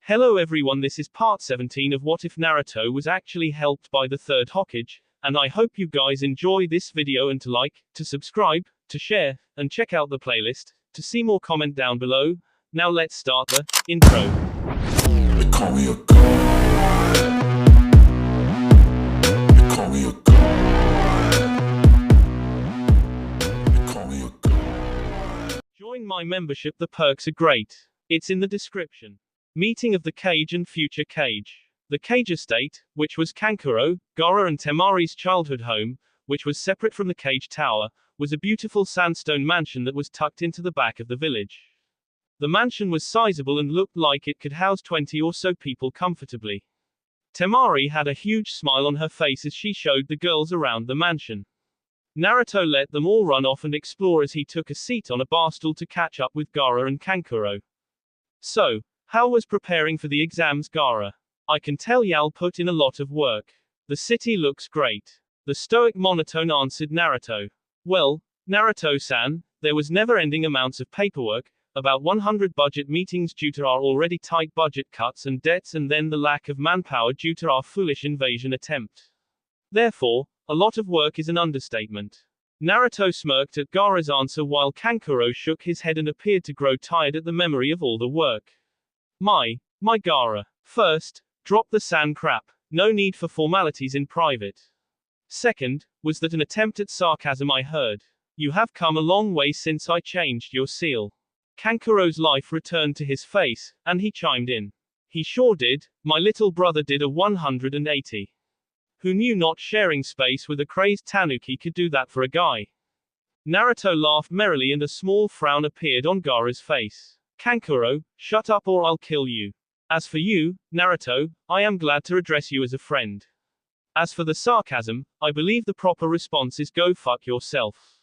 Hello everyone, this is part 17 of What If Naruto was actually helped by the third Hokage, and I hope you guys enjoy this video and to like, to subscribe, to share, and check out the playlist. To see more, comment down below. Now let's start the intro. They call me a god. They call me a god. They call me a god. Join my membership, the perks are great. It's in the description. Meeting of the Kage and future Kage. The Kage estate, which was Kankuro, Gaara and Temari's childhood home, which was separate from the Kage Tower, was a beautiful sandstone mansion that was tucked into the back of the village. The mansion was sizable and looked like it could house 20 or so people comfortably. Temari had a huge smile on her face as she showed the girls around the mansion. Naruto let them all run off and explore as he took a seat on a barstool to catch up with Gaara and Kankuro. So, how was preparing for the exams, Gaara? I can tell y'all put in a lot of work. The city looks great. The stoic monotone answered Naruto. Well, Naruto-san, there was never-ending amounts of paperwork, about 100 budget meetings due to our already tight budget cuts and debts, and then the lack of manpower due to our foolish invasion attempt. Therefore, a lot of work is an understatement. Naruto smirked at Gaara's answer while Kankuro shook his head and appeared to grow tired at the memory of all the work. My Gaara. First, drop the sand crap. No need for formalities in private. Second, was that an attempt at sarcasm I heard? You have come a long way since I changed your seal. Kankuro's life returned to his face, and he chimed in. He sure did, my little brother did a 180. Who knew not sharing space with a crazed tanuki could do that for a guy? Naruto laughed merrily and a small frown appeared on Gaara's face. Kankuro, shut up or I'll kill you. As for you, Naruto, I am glad to address you as a friend. As for the sarcasm, I believe the proper response is go fuck yourself.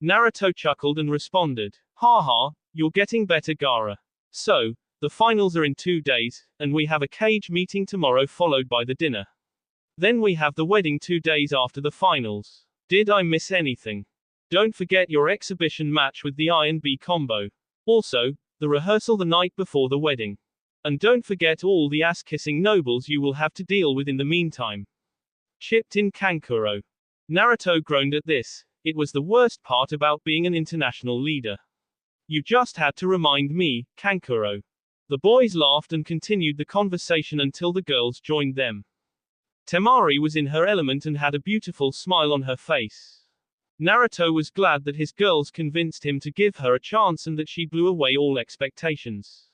Naruto chuckled and responded. Haha, you're getting better, Gaara. So, the finals are in 2 days, and we have a Kage meeting tomorrow followed by the dinner. Then we have the wedding 2 days after the finals. Did I miss anything? Don't forget your exhibition match with the I and B combo. Also, the rehearsal the night before the wedding. And don't forget all the ass-kissing nobles you will have to deal with in the meantime. Chipped in Kankuro. Naruto groaned at this. It was the worst part about being an international leader. You just had to remind me, Kankuro. The boys laughed and continued the conversation until the girls joined them. Temari was in her element and had a beautiful smile on her face. Naruto was glad that his girls convinced him to give her a chance and that she blew away all expectations.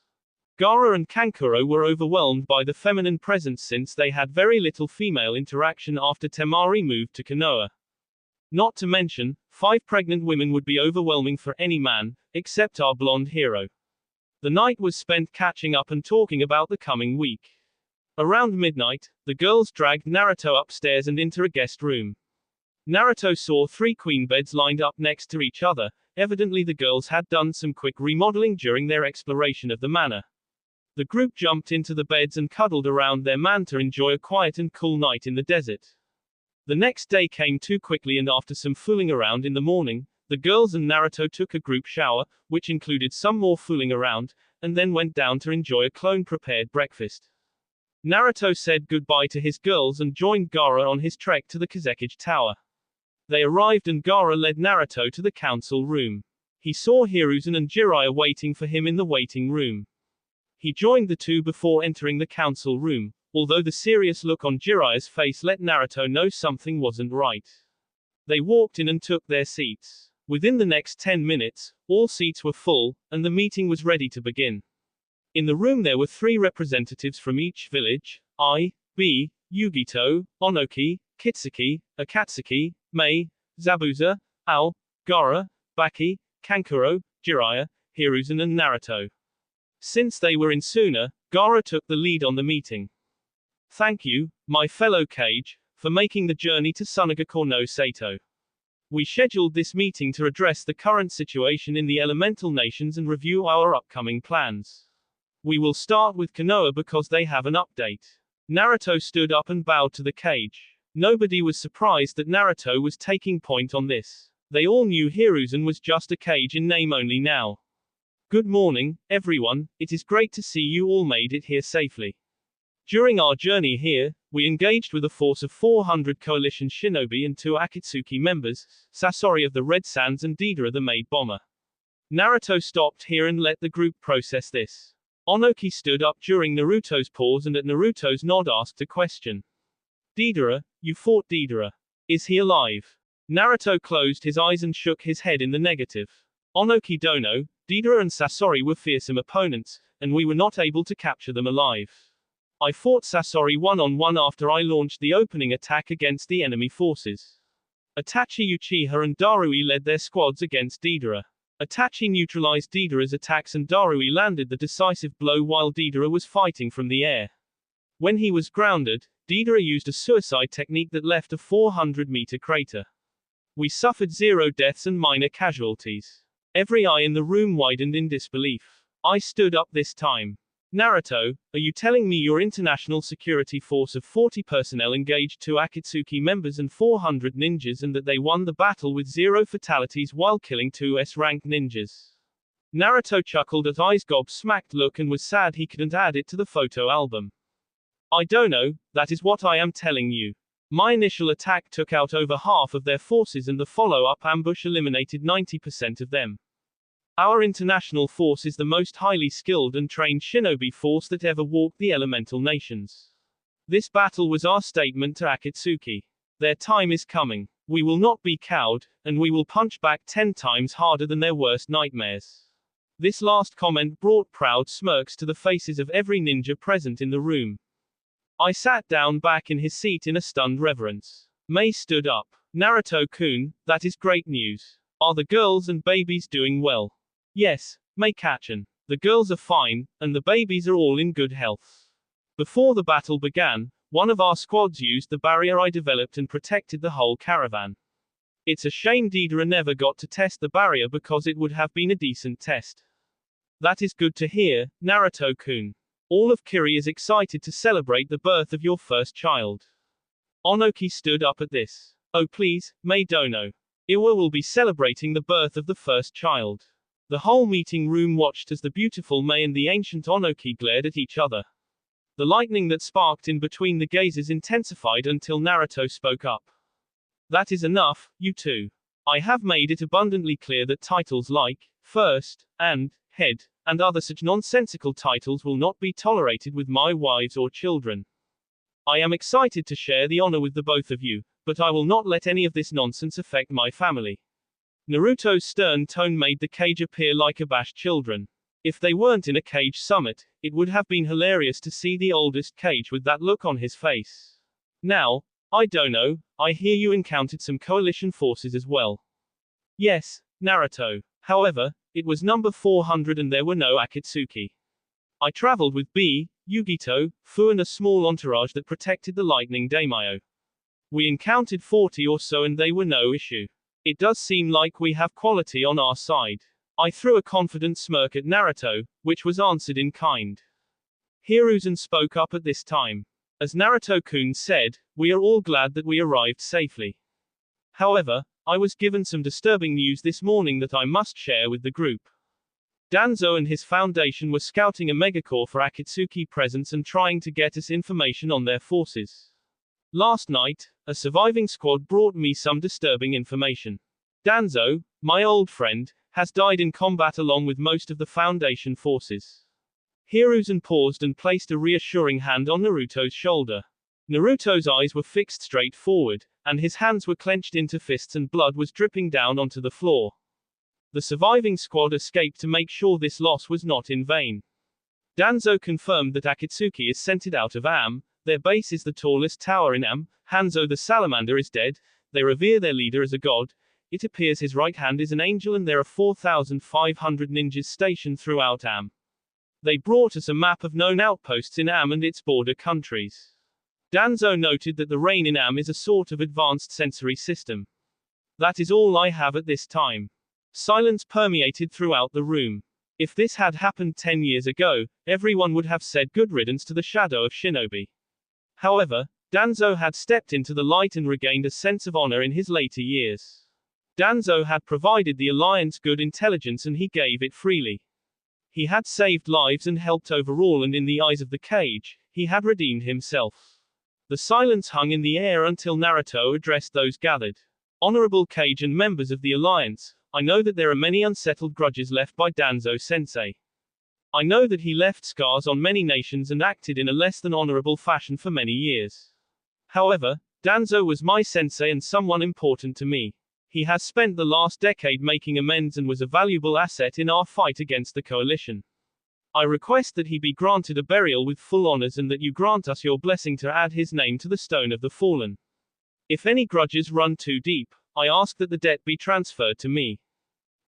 Gaara and Kankuro were overwhelmed by the feminine presence since they had very little female interaction after Temari moved to Konoha. Not to mention, 5 pregnant women would be overwhelming for any man, except our blonde hero. The night was spent catching up and talking about the coming week. Around midnight, the girls dragged Naruto upstairs and into a guest room. Naruto saw 3 queen beds lined up next to each other. Evidently the girls had done some quick remodeling during their exploration of the manor. The group jumped into the beds and cuddled around their man to enjoy a quiet and cool night in the desert. The next day came too quickly, and after some fooling around in the morning, the girls and Naruto took a group shower, which included some more fooling around, and then went down to enjoy a clone-prepared breakfast. Naruto said goodbye to his girls and joined Gaara on his trek to the Kage Tower. They arrived and Gaara led Naruto to the council room. He saw Hiruzen and Jiraiya waiting for him in the waiting room. He joined the two before entering the council room, although the serious look on Jiraiya's face let Naruto know something wasn't right. They walked in and took their seats. Within the next 10 minutes, all seats were full, and the meeting was ready to begin. In the room there were 3 representatives from each village: I, B, Yugito, Onoki, Kitsuki, Akatsuki, Mei, Zabuza, Ao, Gaara, Baki, Kankuro, Jiraiya, Hiruzen and Naruto. Since they were in Suna, Gaara took the lead on the meeting. Thank you, my fellow Kage, for making the journey to Sunagako no Sato. We scheduled this meeting to address the current situation in the elemental nations and review our upcoming plans. We will start with Konoha because they have an update. Naruto stood up and bowed to the Kage. Nobody was surprised that Naruto was taking point on this. They all knew Hiruzen was just a Kage in name only now. Good morning, everyone, it is great to see you all made it here safely. During our journey here, we engaged with a force of 400 coalition shinobi and 2 Akatsuki members, Sasori of the Red Sands and Deidara the maid bomber. Naruto stopped here and let the group process this. Onoki stood up during Naruto's pause and at Naruto's nod asked a question. Deidara, you fought Deidara. Is he alive? Naruto closed his eyes and shook his head in the negative. Onoki Dono, Deidara and Sasori were fearsome opponents, and we were not able to capture them alive. I fought Sasori one-on-one after I launched the opening attack against the enemy forces. Itachi Uchiha and Darui led their squads against Deidara. Itachi neutralized Deidara's attacks and Darui landed the decisive blow while Deidara was fighting from the air. When he was grounded, Deidara used a suicide technique that left a 400-meter crater. We suffered 0 deaths and minor casualties. Every eye in the room widened in disbelief. I stood up this time. Naruto, are you telling me your international security force of 40 personnel engaged 2 Akatsuki members and 400 ninjas and that they won the battle with 0 fatalities while killing 2 S-rank ninjas? Naruto chuckled at Ai's gobsmacked look and was sad he couldn't add it to the photo album. I don't know, that is what I am telling you. My initial attack took out over half of their forces and the follow-up ambush eliminated 90% of them. Our international force is the most highly skilled and trained shinobi force that ever walked the elemental nations. This battle was our statement to Akatsuki. Their time is coming. We will not be cowed, and we will punch back 10 times harder than their worst nightmares. This last comment brought proud smirks to the faces of every ninja present in the room. I sat down back in his seat in a stunned reverence. Mei stood up. Naruto-kun, that is great news. Are the girls and babies doing well? Yes, Mei-chan. The girls are fine, and the babies are all in good health. Before the battle began, one of our squads used the barrier I developed and protected the whole caravan. It's a shame Deidara never got to test the barrier because it would have been a decent test. That is good to hear, Naruto-kun. All of Kiri is excited to celebrate the birth of your first child. Onoki stood up at this. Oh please, Mei Dono. Iwa will be celebrating the birth of the first child. The whole meeting room watched as the beautiful Mei and the ancient Onoki glared at each other. The lightning that sparked in between the gazes intensified until Naruto spoke up. That is enough, you two. I have made it abundantly clear that titles like first, and head, and other such nonsensical titles will not be tolerated with my wives or children. I am excited to share the honor with the both of you, but I will not let any of this nonsense affect my family. Naruto's stern tone made the cage appear like abashed children. If they weren't in a cage summit, it would have been hilarious to see the oldest cage with that look on his face. Now, I don't know, I hear you encountered some coalition forces as well. Yes, Naruto. However, it was number 400 and there were no Akatsuki. I traveled with B, Yugito, Fu and a small entourage that protected the lightning daimyo. We encountered 40 or so and they were no issue. It does seem like we have quality on our side. I threw a confident smirk at Naruto, which was answered in kind. Hiruzen spoke up at this time. As Naruto-kun said, we are all glad that we arrived safely. However, I was given some disturbing news this morning that I must share with the group. Danzo and his foundation were scouting a megacorps for Akatsuki presence and trying to get us information on their forces. Last night, a surviving squad brought me some disturbing information. Danzo, my old friend, has died in combat along with most of the Foundation forces. Hiruzen paused and placed a reassuring hand on Naruto's shoulder. Naruto's eyes were fixed straight forward, and his hands were clenched into fists and blood was dripping down onto the floor. The surviving squad escaped to make sure this loss was not in vain. Danzo confirmed that Akatsuki is sent out of Am. Their base is the tallest tower in Am. Hanzo the salamander is dead. They revere their leader as a god. It appears his right hand is an angel and there are 4,500 ninjas stationed throughout Am. They brought us a map of known outposts in Am and its border countries. Danzo noted that the rain in Am is a sort of advanced sensory system. That is all I have at this time. Silence permeated throughout the room. If this had happened 10 years ago, everyone would have said good riddance to the shadow of shinobi. However, Danzo had stepped into the light and regained a sense of honor in his later years. Danzo had provided the alliance good intelligence and he gave it freely. He had saved lives and helped overall, and in the eyes of the cage, he had redeemed himself. The silence hung in the air until Naruto addressed those gathered. Honorable Cage and members of the Alliance, I know that there are many unsettled grudges left by Danzo-sensei. I know that he left scars on many nations and acted in a less than honorable fashion for many years. However, Danzo was my sensei and someone important to me. He has spent the last decade making amends and was a valuable asset in our fight against the coalition. I request that he be granted a burial with full honors and that you grant us your blessing to add his name to the Stone of the Fallen. If any grudges run too deep, I ask that the debt be transferred to me.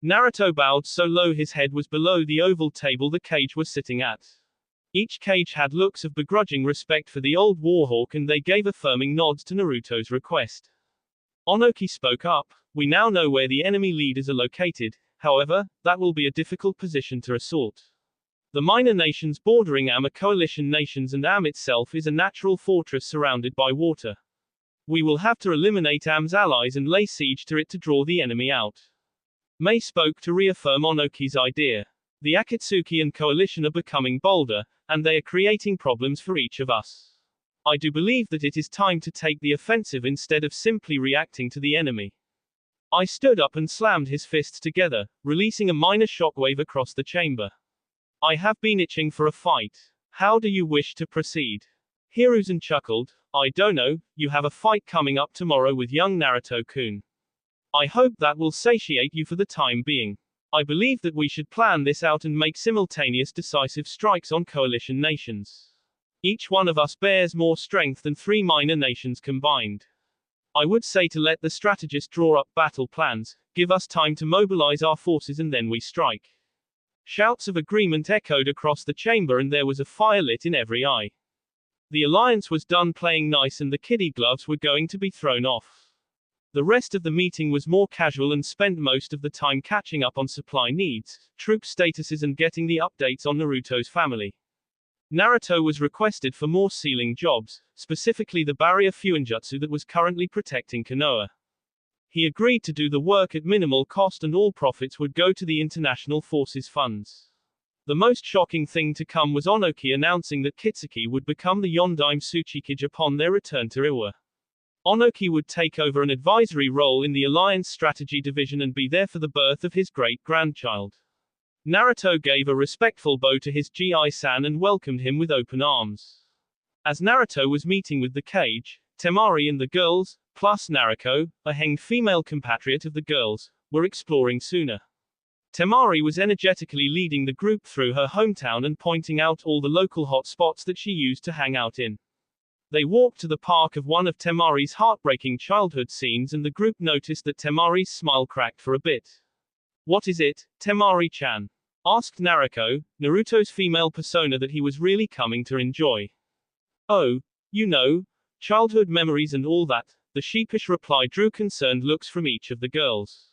Naruto bowed so low his head was below the oval table the cage was sitting at. Each cage had looks of begrudging respect for the old warhawk, and they gave affirming nods to Naruto's request. Onoki spoke up. We now know where the enemy leaders are located, however, that will be a difficult position to assault. The minor nations bordering Am are coalition nations, and Am itself is a natural fortress surrounded by water. We will have to eliminate Am's allies and lay siege to it to draw the enemy out. Mei spoke to reaffirm Onoki's idea. The Akatsuki and coalition are becoming bolder, and they are creating problems for each of us. I do believe that it is time to take the offensive instead of simply reacting to the enemy. I stood up and slammed his fists together, releasing a minor shockwave across the chamber. I have been itching for a fight. How do you wish to proceed? Hiruzen chuckled. I don't know, you have a fight coming up tomorrow with young Naruto-kun. I hope that will satiate you for the time being. I believe that we should plan this out and make simultaneous decisive strikes on coalition nations. Each one of us bears more strength than 3 minor nations combined. I would say to let the strategist draw up battle plans, give us time to mobilize our forces, and then we strike. Shouts of agreement echoed across the chamber, and there was a fire lit in every eye. The alliance was done playing nice, and the kiddie gloves were going to be thrown off. The rest of the meeting was more casual and spent most of the time catching up on supply needs, troop statuses, and getting the updates on Naruto's family. Naruto was requested for more sealing jobs, specifically the barrier fuinjutsu that was currently protecting Konoha. He agreed to do the work at minimal cost, and all profits would go to the International Forces funds. The most shocking thing to come was Onoki announcing that Kitsuki would become the Yondaime Tsuchikage upon their return to Iwa. Onoki would take over an advisory role in the Alliance Strategy Division and be there for the birth of his great-grandchild. Naruto gave a respectful bow to his GI-san and welcomed him with open arms. As Naruto was meeting with the cage, Temari and the girls, plus Naruko, a hanged female compatriot of the girls, were exploring Suna. Temari was energetically leading the group through her hometown and pointing out all the local hot spots that she used to hang out in. They walked to the park of one of Temari's heartbreaking childhood scenes, and the group noticed that Temari's smile cracked for a bit. What is it, Temari-chan? Asked Naruto, Naruto's female persona that he was really coming to enjoy. Oh, you know, childhood memories and all that, the sheepish reply drew concerned looks from each of the girls.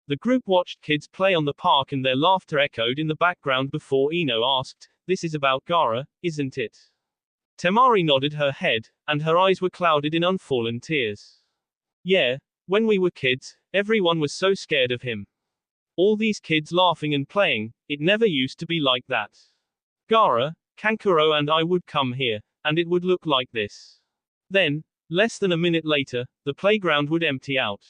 The group watched kids play on the park, and their laughter echoed in the background before Ino asked, this is about Gaara, isn't it? Temari nodded her head, and her eyes were clouded in unfallen tears. Yeah, when we were kids, everyone was so scared of him. All these kids laughing and playing, it never used to be like that. Gaara, Kankuro and I would come here, and it would look like this. Then, less than a minute later, the playground would empty out.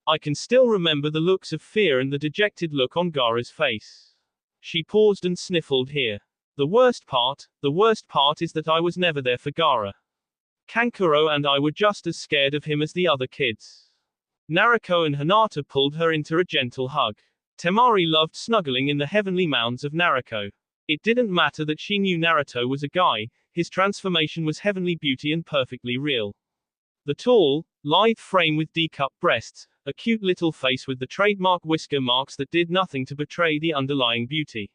I can still remember the looks of fear and the dejected look on Gaara's face. She paused and sniffled here. The worst part is that I was never there for Gaara. Kankuro and I were just as scared of him as the other kids. Naruko and Hinata pulled her into a gentle hug. Temari loved snuggling in the heavenly mounds of Naruko. It didn't matter that she knew Naruto was a guy, his transformation was heavenly beauty and perfectly real. The tall, lithe frame with D-cup breasts, a cute little face with the trademark whisker marks that did nothing to betray the underlying beauty.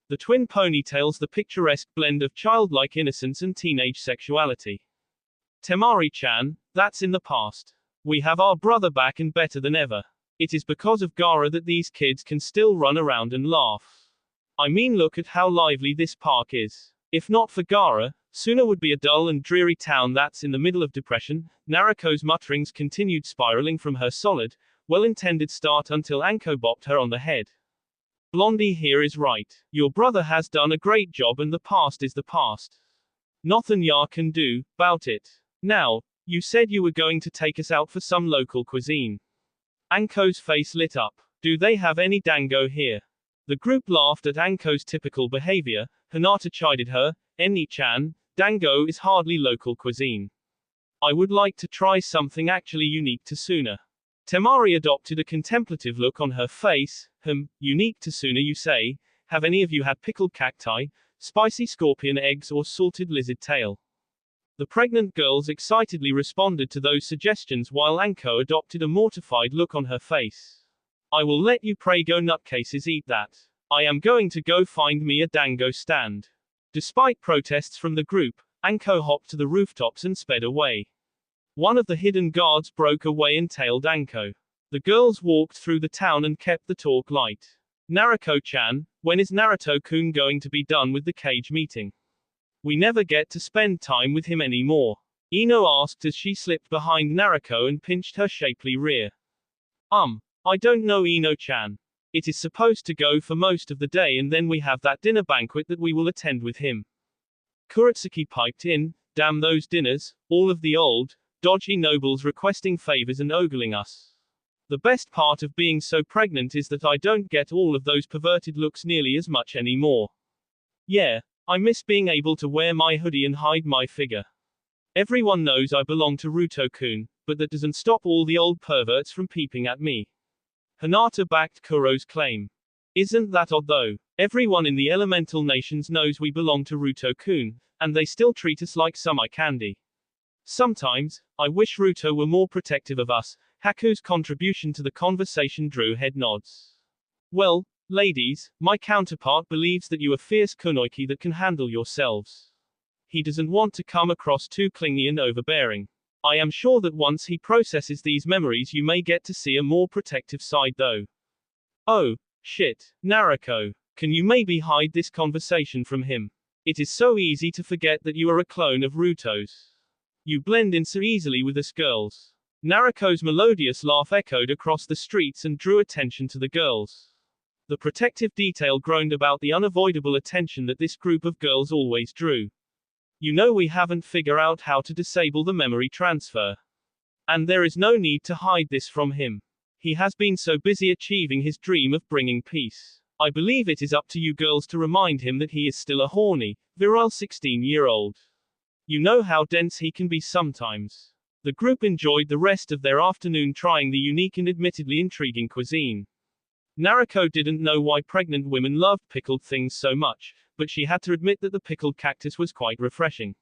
The twin ponytails, the picturesque blend of childlike innocence and teenage sexuality. Temari-chan, that's in the past. We have our brother back and better than ever. It is because of Gaara that these kids can still run around and laugh. I mean, look at how lively this park is. If not for Gaara, Suna would be a dull and dreary town that's in the middle of depression. Naruko's mutterings continued spiraling from her solid, well-intended start until Anko bopped her on the head. Blondie here is right. Your brother has done a great job and the past is the past. Nothing ya can do about it. Now, you said you were going to take us out for some local cuisine. Anko's face lit up. Do they have any dango here? The group laughed at Anko's typical behavior. Hinata chided her. Eni-chan, dango is hardly local cuisine. I would like to try something actually unique to Suna. Temari adopted a contemplative look on her face. Unique to Suna you say? Have any of you had pickled cacti, spicy scorpion eggs or salted lizard tail? The pregnant girls excitedly responded to those suggestions while Anko adopted a mortified look on her face. I will let you prego nutcases eat that. I am going to go find me a dango stand. Despite protests from the group, Anko hopped to the rooftops and sped away. One of the hidden guards broke away and tailed Anko. The girls walked through the town and kept the talk light. Naruto-chan, when is Naruto-kun going to be done with the cage meeting? We never get to spend time with him anymore. Ino asked as she slipped behind Naruto and pinched her shapely rear. I don't know Ino-chan. It is supposed to go for most of the day and then we have that dinner banquet that we will attend with him. Kuretsuki piped in, damn those dinners, all of the old, dodgy nobles requesting favors and ogling us. The best part of being so pregnant is that I don't get all of those perverted looks nearly as much anymore. Yeah, I miss being able to wear my hoodie and hide my figure. Everyone knows I belong to Ruto-kun, but that doesn't stop all the old perverts from peeping at me. Hinata backed Kuro's claim. Isn't that odd though? Everyone in the elemental nations knows we belong to Ruto-kun, and they still treat us like some eye candy. Sometimes, I wish Ruto were more protective of us. Haku's contribution to the conversation drew head nods. Well, ladies, my counterpart believes that you are fierce kunoiki that can handle yourselves. He doesn't want to come across too clingy and overbearing. I am sure that once he processes these memories you may get to see a more protective side though. Oh, shit, Naruto. Can you maybe hide this conversation from him? It is so easy to forget that you are a clone of Ruto's. You blend in so easily with us girls. Naruto's melodious laugh echoed across the streets and drew attention to the girls. The protective detail groaned about the unavoidable attention that this group of girls always drew. You know we haven't figured out how to disable the memory transfer. And there is no need to hide this from him. He has been so busy achieving his dream of bringing peace. I believe it is up to you girls to remind him that he is still a horny, virile 16-year-old. You know how dense he can be sometimes. The group enjoyed the rest of their afternoon trying the unique and admittedly intriguing cuisine. Naruto didn't know why pregnant women loved pickled things so much, but she had to admit that the pickled cactus was quite refreshing.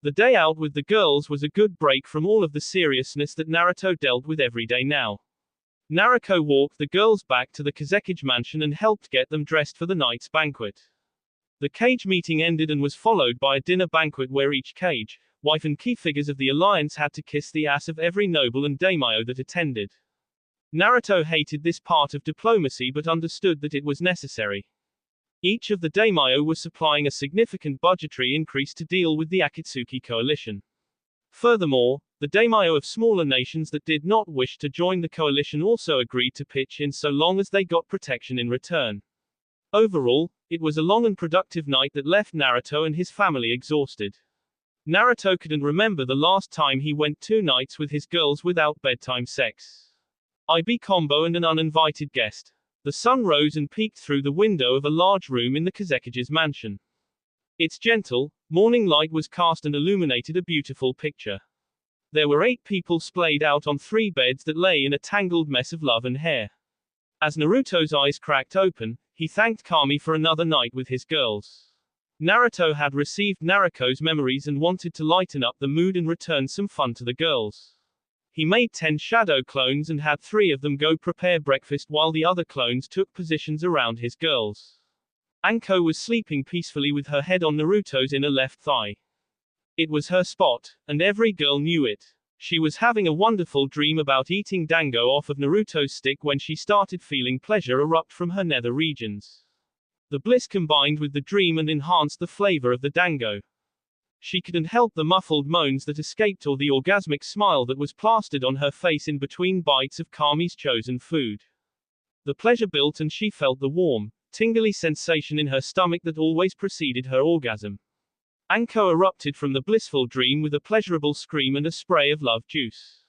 The day out with the girls was a good break from all of the seriousness that Naruto dealt with every day now. Naruto walked the girls back to the Kazekage mansion and helped get them dressed for the night's banquet. The cage meeting ended and was followed by a dinner banquet where each cage, wife and key figures of the alliance had to kiss the ass of every noble and daimyo that attended. Naruto hated this part of diplomacy but understood that it was necessary. Each of the daimyo was supplying a significant budgetary increase to deal with the Akatsuki coalition. Furthermore, the daimyo of smaller nations that did not wish to join the coalition also agreed to pitch in so long as they got protection in return. Overall, it was a long and productive night that left Naruto and his family exhausted. Naruto couldn't remember the last time he went 2 nights with his girls without bedtime sex. IB combo and an uninvited guest. The sun rose and peeked through the window of a large room in the Kazekage's mansion. Its gentle, morning light was cast and illuminated a beautiful picture. There were 8 people splayed out on 3 beds that lay in a tangled mess of love and hair. As Naruto's eyes cracked open, he thanked Kami for another night with his girls. Naruto had received Naruko's memories and wanted to lighten up the mood and return some fun to the girls. He made 10 shadow clones and had 3 of them go prepare breakfast while the other clones took positions around his girls. Anko was sleeping peacefully with her head on Naruto's inner left thigh. It was her spot, and every girl knew it. She was having a wonderful dream about eating dango off of Naruto's stick when she started feeling pleasure erupt from her nether regions. The bliss combined with the dream and enhanced the flavor of the dango. She couldn't help the muffled moans that escaped or the orgasmic smile that was plastered on her face in between bites of Kami's chosen food. The pleasure built and she felt the warm, tingly sensation in her stomach that always preceded her orgasm. Anko erupted from the blissful dream with a pleasurable scream and a spray of love juice.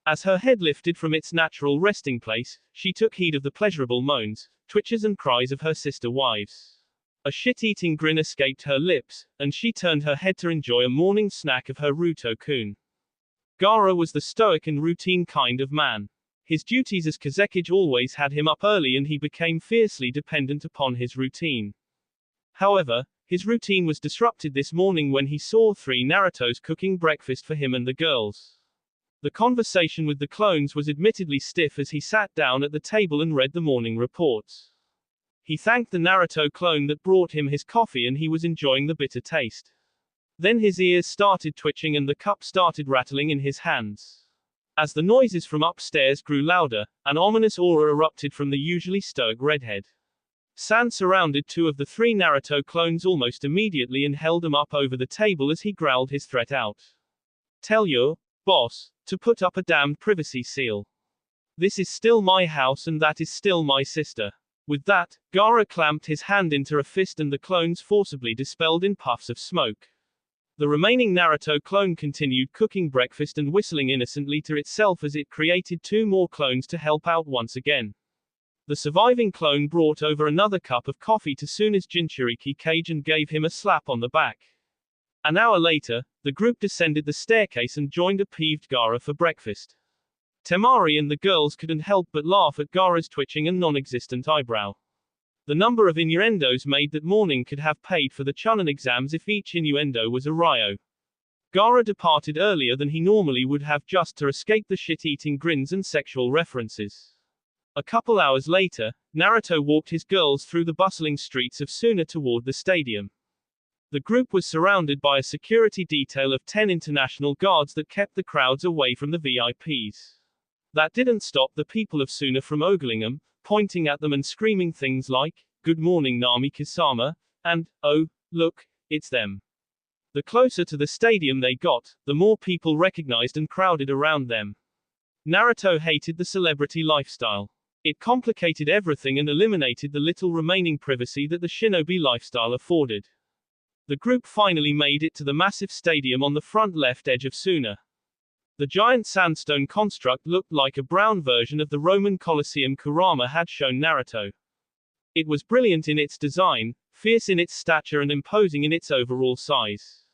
As her head lifted from its natural resting place, she took heed of the pleasurable moans, twitches and cries of her sister wives. A shit-eating grin escaped her lips, and she turned her head to enjoy a morning snack of her Naruto-kun. Gaara was the stoic and routine kind of man. His duties as Kazekage always had him up early and he became fiercely dependent upon his routine. However, his routine was disrupted this morning when he saw 3 Narutos cooking breakfast for him and the girls. The conversation with the clones was admittedly stiff as he sat down at the table and read the morning reports. He thanked the Naruto clone that brought him his coffee and he was enjoying the bitter taste. Then his ears started twitching and the cup started rattling in his hands. As the noises from upstairs grew louder, an ominous aura erupted from the usually stoic redhead. San surrounded 2 of the 3 Naruto clones almost immediately and held them up over the table as he growled his threat out. Tell your boss to put up a damned privacy seal. This is still my house and that is still my sister. With that, Gaara clamped his hand into a fist and the clones forcibly dispelled in puffs of smoke. The remaining Naruto clone continued cooking breakfast and whistling innocently to itself as it created 2 more clones to help out once again. The surviving clone brought over another cup of coffee to Suna's Jinchuriki cage and gave him a slap on the back. An hour later, the group descended the staircase and joined a peeved Gaara for breakfast. Temari and the girls couldn't help but laugh at Gaara's twitching and non-existent eyebrow. The number of innuendos made that morning could have paid for the Chunin exams if each innuendo was a Ryo. Gaara departed earlier than he normally would have just to escape the shit-eating grins and sexual references. A couple hours later, Naruto walked his girls through the bustling streets of Suna toward the stadium. The group was surrounded by a security detail of 10 international guards that kept the crowds away from the VIPs. That didn't stop the people of Suna from ogling them, pointing at them and screaming things like, "Good morning Nami-kisama," and, "Oh, look, it's them." The closer to the stadium they got, the more people recognized and crowded around them. Naruto hated the celebrity lifestyle. It complicated everything and eliminated the little remaining privacy that the shinobi lifestyle afforded. The group finally made it to the massive stadium on the front left edge of Suna. The giant sandstone construct looked like a brown version of the Roman Colosseum Kurama had shown Naruto. It was brilliant in its design, fierce in its stature and imposing in its overall size.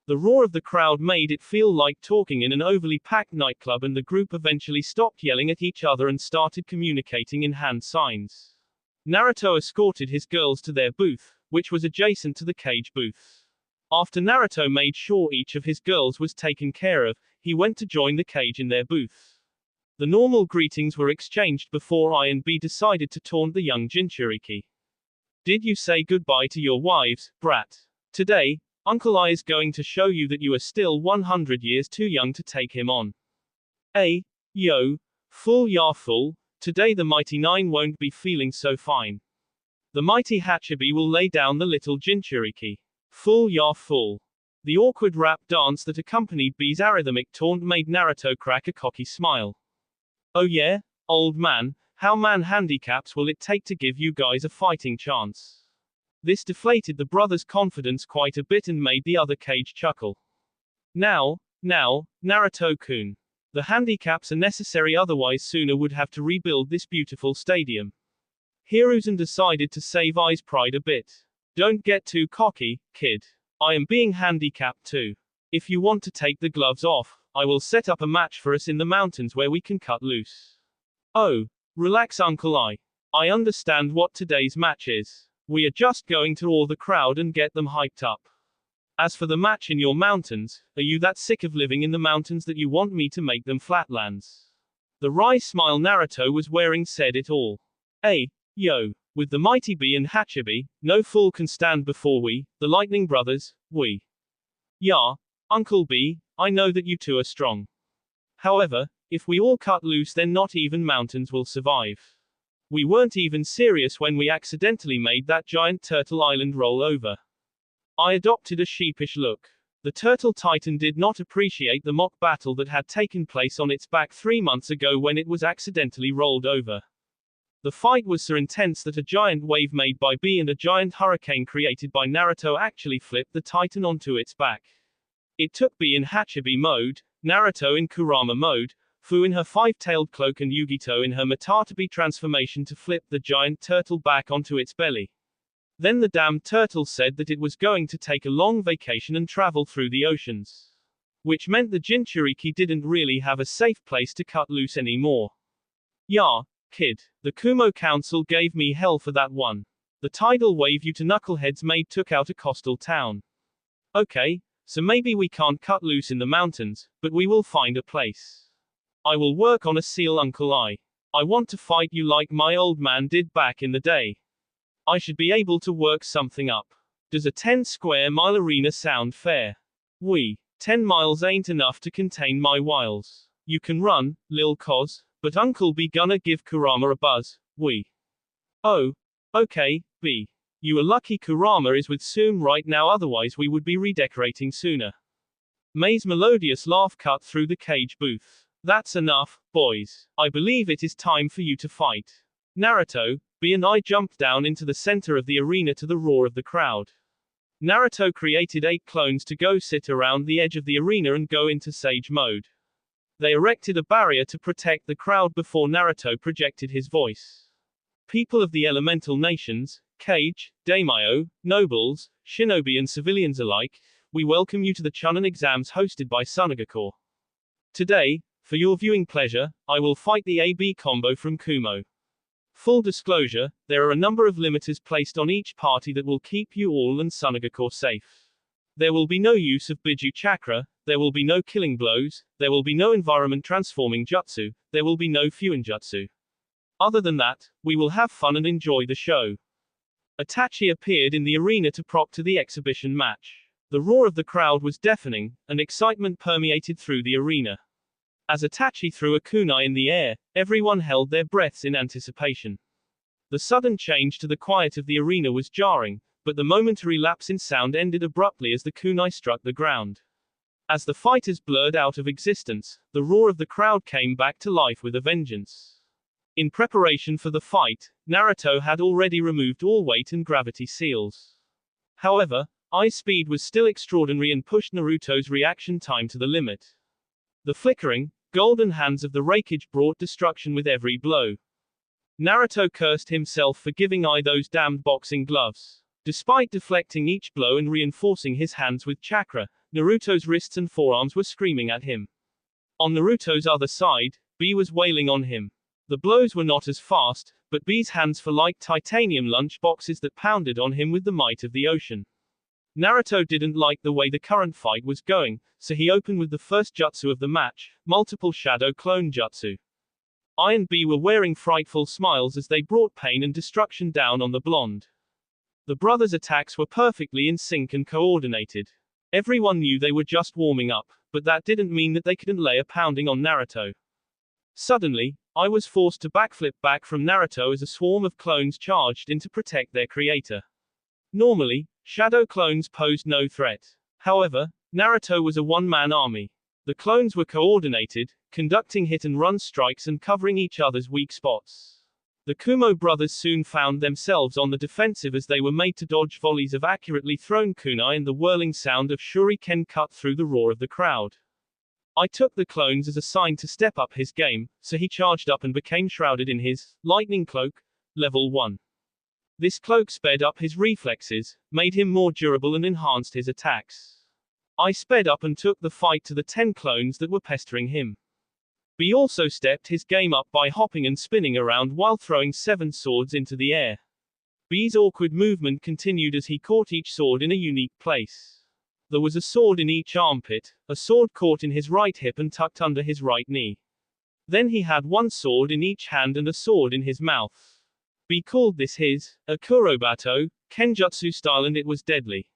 The roar of the crowd made it feel like talking in an overly packed nightclub and the group eventually stopped yelling at each other and started communicating in hand signs. Naruto escorted his girls to their booth, which was adjacent to the cage booth. After Naruto made sure each of his girls was taken care of, he went to join the cage in their booth. The normal greetings were exchanged before I and B decided to taunt the young Jinchuriki. "Did you say goodbye to your wives, brat? Today, Uncle I is going to show you that you are still 100 years too young to take him on. Yo, fool ya fool, today the mighty 9 won't be feeling so fine. The mighty Hachibi will lay down the little Jinchuriki. Fool ya fool." The awkward rap dance that accompanied B's arrhythmic taunt made Naruto crack a cocky smile. "Oh yeah, old man, how man handicaps will it take to give you guys a fighting chance?" This deflated the brothers' confidence quite a bit and made the other cage chuckle. Now, Naruto-kun. The handicaps are necessary, otherwise Suna would have to rebuild this beautiful stadium. Hiruzen decided to save I's pride a bit. "Don't get too cocky, kid. I am being handicapped too. If you want to take the gloves off, I will set up a match for us in the mountains where we can cut loose." "Oh, relax Uncle I. I understand what today's match is. We are just going to awe the crowd and get them hyped up. As for the match in your mountains, are you that sick of living in the mountains that you want me to make them flatlands?" The wry smile Naruto was wearing said it all. Yo. With the mighty B and Hachibi, no fool can stand before we, the Lightning Brothers, we. "Yeah, Uncle B, I know that you two are strong. However, if we all cut loose then not even mountains will survive. We weren't even serious when we accidentally made that giant turtle island roll over." I adopted a sheepish look. The turtle titan did not appreciate the mock battle that had taken place on its back 3 months ago when it was accidentally rolled over. The fight was so intense that a giant wave made by B and a giant hurricane created by Naruto actually flipped the Titan onto its back. It took B in Hachibi mode, Naruto in Kurama mode, Fu in her five-tailed cloak and Yugito in her Matatabi transformation to flip the giant turtle back onto its belly. Then the damned turtle said that it was going to take a long vacation and travel through the oceans. Which meant the Jinchuriki didn't really have a safe place to cut loose anymore. Yeah, kid. The Kumo Council gave me hell for that one. The tidal wave you to knuckleheads made took out a coastal town. Okay, so maybe we can't cut loose in the mountains, but we will find a place. I will work on a seal, Uncle I want to fight you like my old man did back in the day. I should be able to work something up. Does a 10-square-mile arena sound fair? 10 miles ain't enough to contain my wiles. You can run, lil cos, but Uncle B gonna give Kurama a buzz. Oh. Okay, B. You are lucky Kurama is with Soom right now, otherwise we would be redecorating sooner. May's melodious laugh cut through the cage booth. That's enough, boys. I believe it is time for you to fight. Naruto, B and I jumped down into the center of the arena to the roar of the crowd. Naruto created 8 clones to go sit around the edge of the arena and go into Sage mode. They erected a barrier to protect the crowd before Naruto projected his voice. People of the elemental nations, Kage, Daimyo, nobles, shinobi and civilians alike, we welcome you to the Chunin exams hosted by Sunagakure. Today, for your viewing pleasure, I will fight the AB combo from Kumo. Full disclosure, there are a number of limiters placed on each party that will keep you all and Sunagakure safe. There will be no use of Biju chakra, there will be no killing blows, there will be no environment transforming jutsu, there will be no fuinjutsu. Other than that, we will have fun and enjoy the show. Itachi appeared in the arena to proctor the exhibition match. The roar of the crowd was deafening, and excitement permeated through the arena. As Itachi threw a kunai in the air, everyone held their breaths in anticipation. The sudden change to the quiet of the arena was jarring, but the momentary lapse in sound ended abruptly as the kunai struck the ground. As the fighters blurred out of existence, the roar of the crowd came back to life with a vengeance. In preparation for the fight, Naruto had already removed all weight and gravity seals. However, eye speed was still extraordinary and pushed Naruto's reaction time to the limit. The flickering, golden hands of the Raikage brought destruction with every blow. Naruto cursed himself for giving Ai those damned boxing gloves. Despite deflecting each blow and reinforcing his hands with chakra, Naruto's wrists and forearms were screaming at him. On Naruto's other side, B was wailing on him. The blows were not as fast, but B's hands were like titanium lunch boxes that pounded on him with the might of the ocean. Naruto didn't like the way the current fight was going, so he opened with the first jutsu of the match, multiple shadow clone jutsu. I and B were wearing frightful smiles as they brought pain and destruction down on the blonde. The brothers' attacks were perfectly in sync and coordinated. Everyone knew they were just warming up, but that didn't mean that they couldn't lay a pounding on Naruto. Suddenly, I was forced to backflip back from Naruto as a swarm of clones charged in to protect their creator. Normally, shadow clones posed no threat. However, Naruto was a one-man army. The clones were coordinated, conducting hit-and-run strikes and covering each other's weak spots. The Kumo brothers soon found themselves on the defensive as they were made to dodge volleys of accurately thrown kunai and the whirling sound of shuriken cut through the roar of the crowd. I took the clones as a sign to step up his game, so he charged up and became shrouded in his lightning cloak, level 1. This cloak sped up his reflexes, made him more durable and enhanced his attacks. I sped up and took the fight to the 10 clones that were pestering him. B also stepped his game up by hopping and spinning around while throwing 7 swords into the air. B's awkward movement continued as he caught each sword in a unique place. There was a sword in each armpit, a sword caught in his right hip and tucked under his right knee. Then he had 1 sword in each hand and a sword in his mouth. B called this his Akurobato, Kenjutsu style, and it was deadly.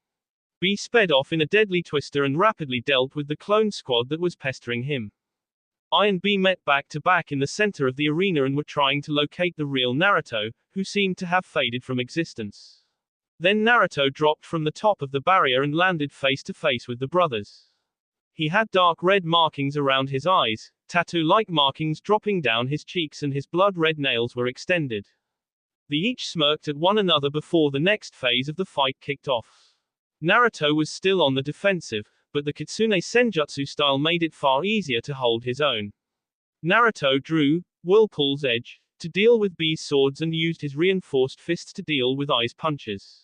B sped off in a deadly twister and rapidly dealt with the clone squad that was pestering him. I and B met back to back in the center of the arena and were trying to locate the real Naruto, who seemed to have faded from existence. Then Naruto dropped from the top of the barrier and landed face to face with the brothers. He had dark red markings around his eyes, tattoo-like markings dropping down his cheeks, and his blood-red nails were extended. They each smirked at one another before the next phase of the fight kicked off. Naruto was still on the defensive, but the Kitsune Senjutsu style made it far easier to hold his own. Naruto drew Whirlpool's Edge to deal with B's swords and used his reinforced fists to deal with I's punches.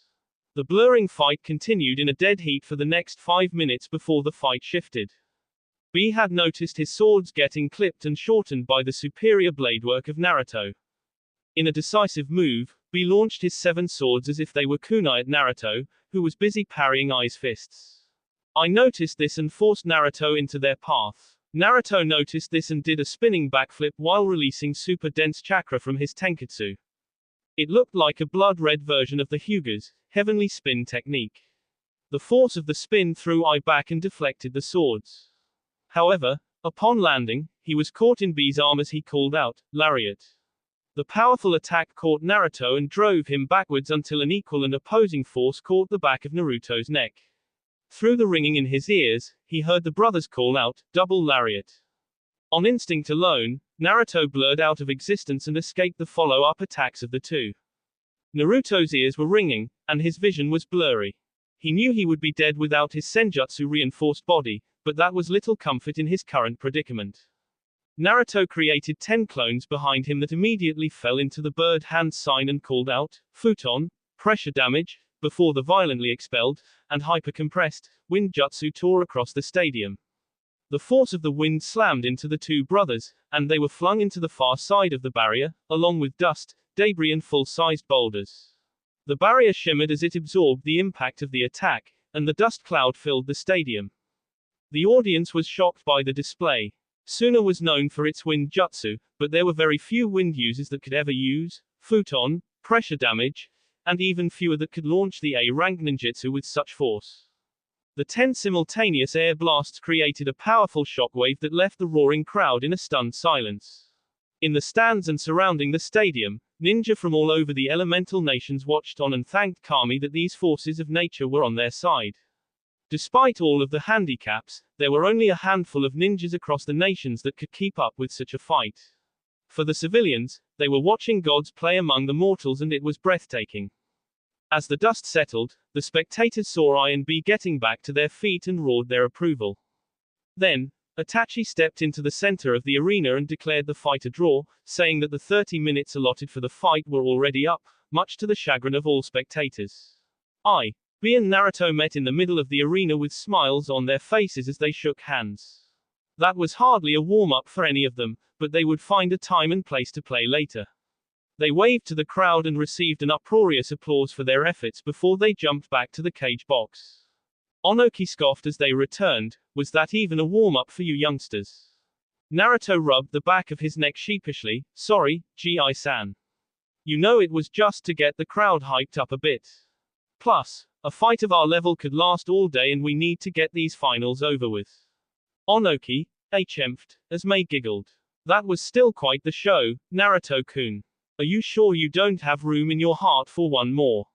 The blurring fight continued in a dead heat for the next 5 minutes before the fight shifted. B had noticed his swords getting clipped and shortened by the superior bladework of Naruto. In a decisive move, B launched his 7 swords as if they were kunai at Naruto, who was busy parrying I's fists. I noticed this and forced Naruto into their path. Naruto noticed this and did a spinning backflip while releasing super dense chakra from his tenketsu. It looked like a blood-red version of the Hyuga's heavenly spin technique. The force of the spin threw I back and deflected the swords. However, upon landing, he was caught in B's arm as he called out, "Lariat." The powerful attack caught Naruto and drove him backwards until an equal and opposing force caught the back of Naruto's neck. Through the ringing in his ears, he heard the brothers call out, "Double lariat." On instinct alone, Naruto blurred out of existence and escaped the follow-up attacks of the two. Naruto's ears were ringing, and his vision was blurry. He knew he would be dead without his senjutsu-reinforced body, but that was little comfort in his current predicament. Naruto created 10 clones behind him that immediately fell into the bird hand sign and called out, "Futon," pressure damage, before the violently expelled, and hyper-compressed, wind jutsu tore across the stadium. The force of the wind slammed into the two brothers, and they were flung into the far side of the barrier, along with dust, debris and full-sized boulders. The barrier shimmered as it absorbed the impact of the attack, and the dust cloud filled the stadium. The audience was shocked by the display. Suna was known for its wind jutsu, but there were very few wind users that could ever use futon, pressure damage, and even fewer that could launch the A-rank ninjutsu with such force. The 10 simultaneous air blasts created a powerful shockwave that left the roaring crowd in a stunned silence. In the stands and surrounding the stadium, ninja from all over the elemental nations watched on and thanked Kami that these forces of nature were on their side. Despite all of the handicaps, there were only a handful of ninjas across the nations that could keep up with such a fight. For the civilians, they were watching gods play among the mortals, and it was breathtaking. As the dust settled, the spectators saw I and B getting back to their feet and roared their approval. Then, Itachi stepped into the center of the arena and declared the fight a draw, saying that the 30 minutes allotted for the fight were already up, much to the chagrin of all spectators. I, B and Naruto met in the middle of the arena with smiles on their faces as they shook hands. That was hardly a warm-up for any of them, but they would find a time and place to play later. They waved to the crowd and received an uproarious applause for their efforts before they jumped back to the cage box. Onoki scoffed as they returned, "Was that even a warm-up for you youngsters?" Naruto rubbed the back of his neck sheepishly, "Sorry, Gi-san. You know it was just to get the crowd hyped up a bit. Plus, a fight of our level could last all day and we need to get these finals over with." Onoki chemped, as Mei giggled. "That was still quite the show, Naruto-kun. Are you sure you don't have room in your heart for one more?"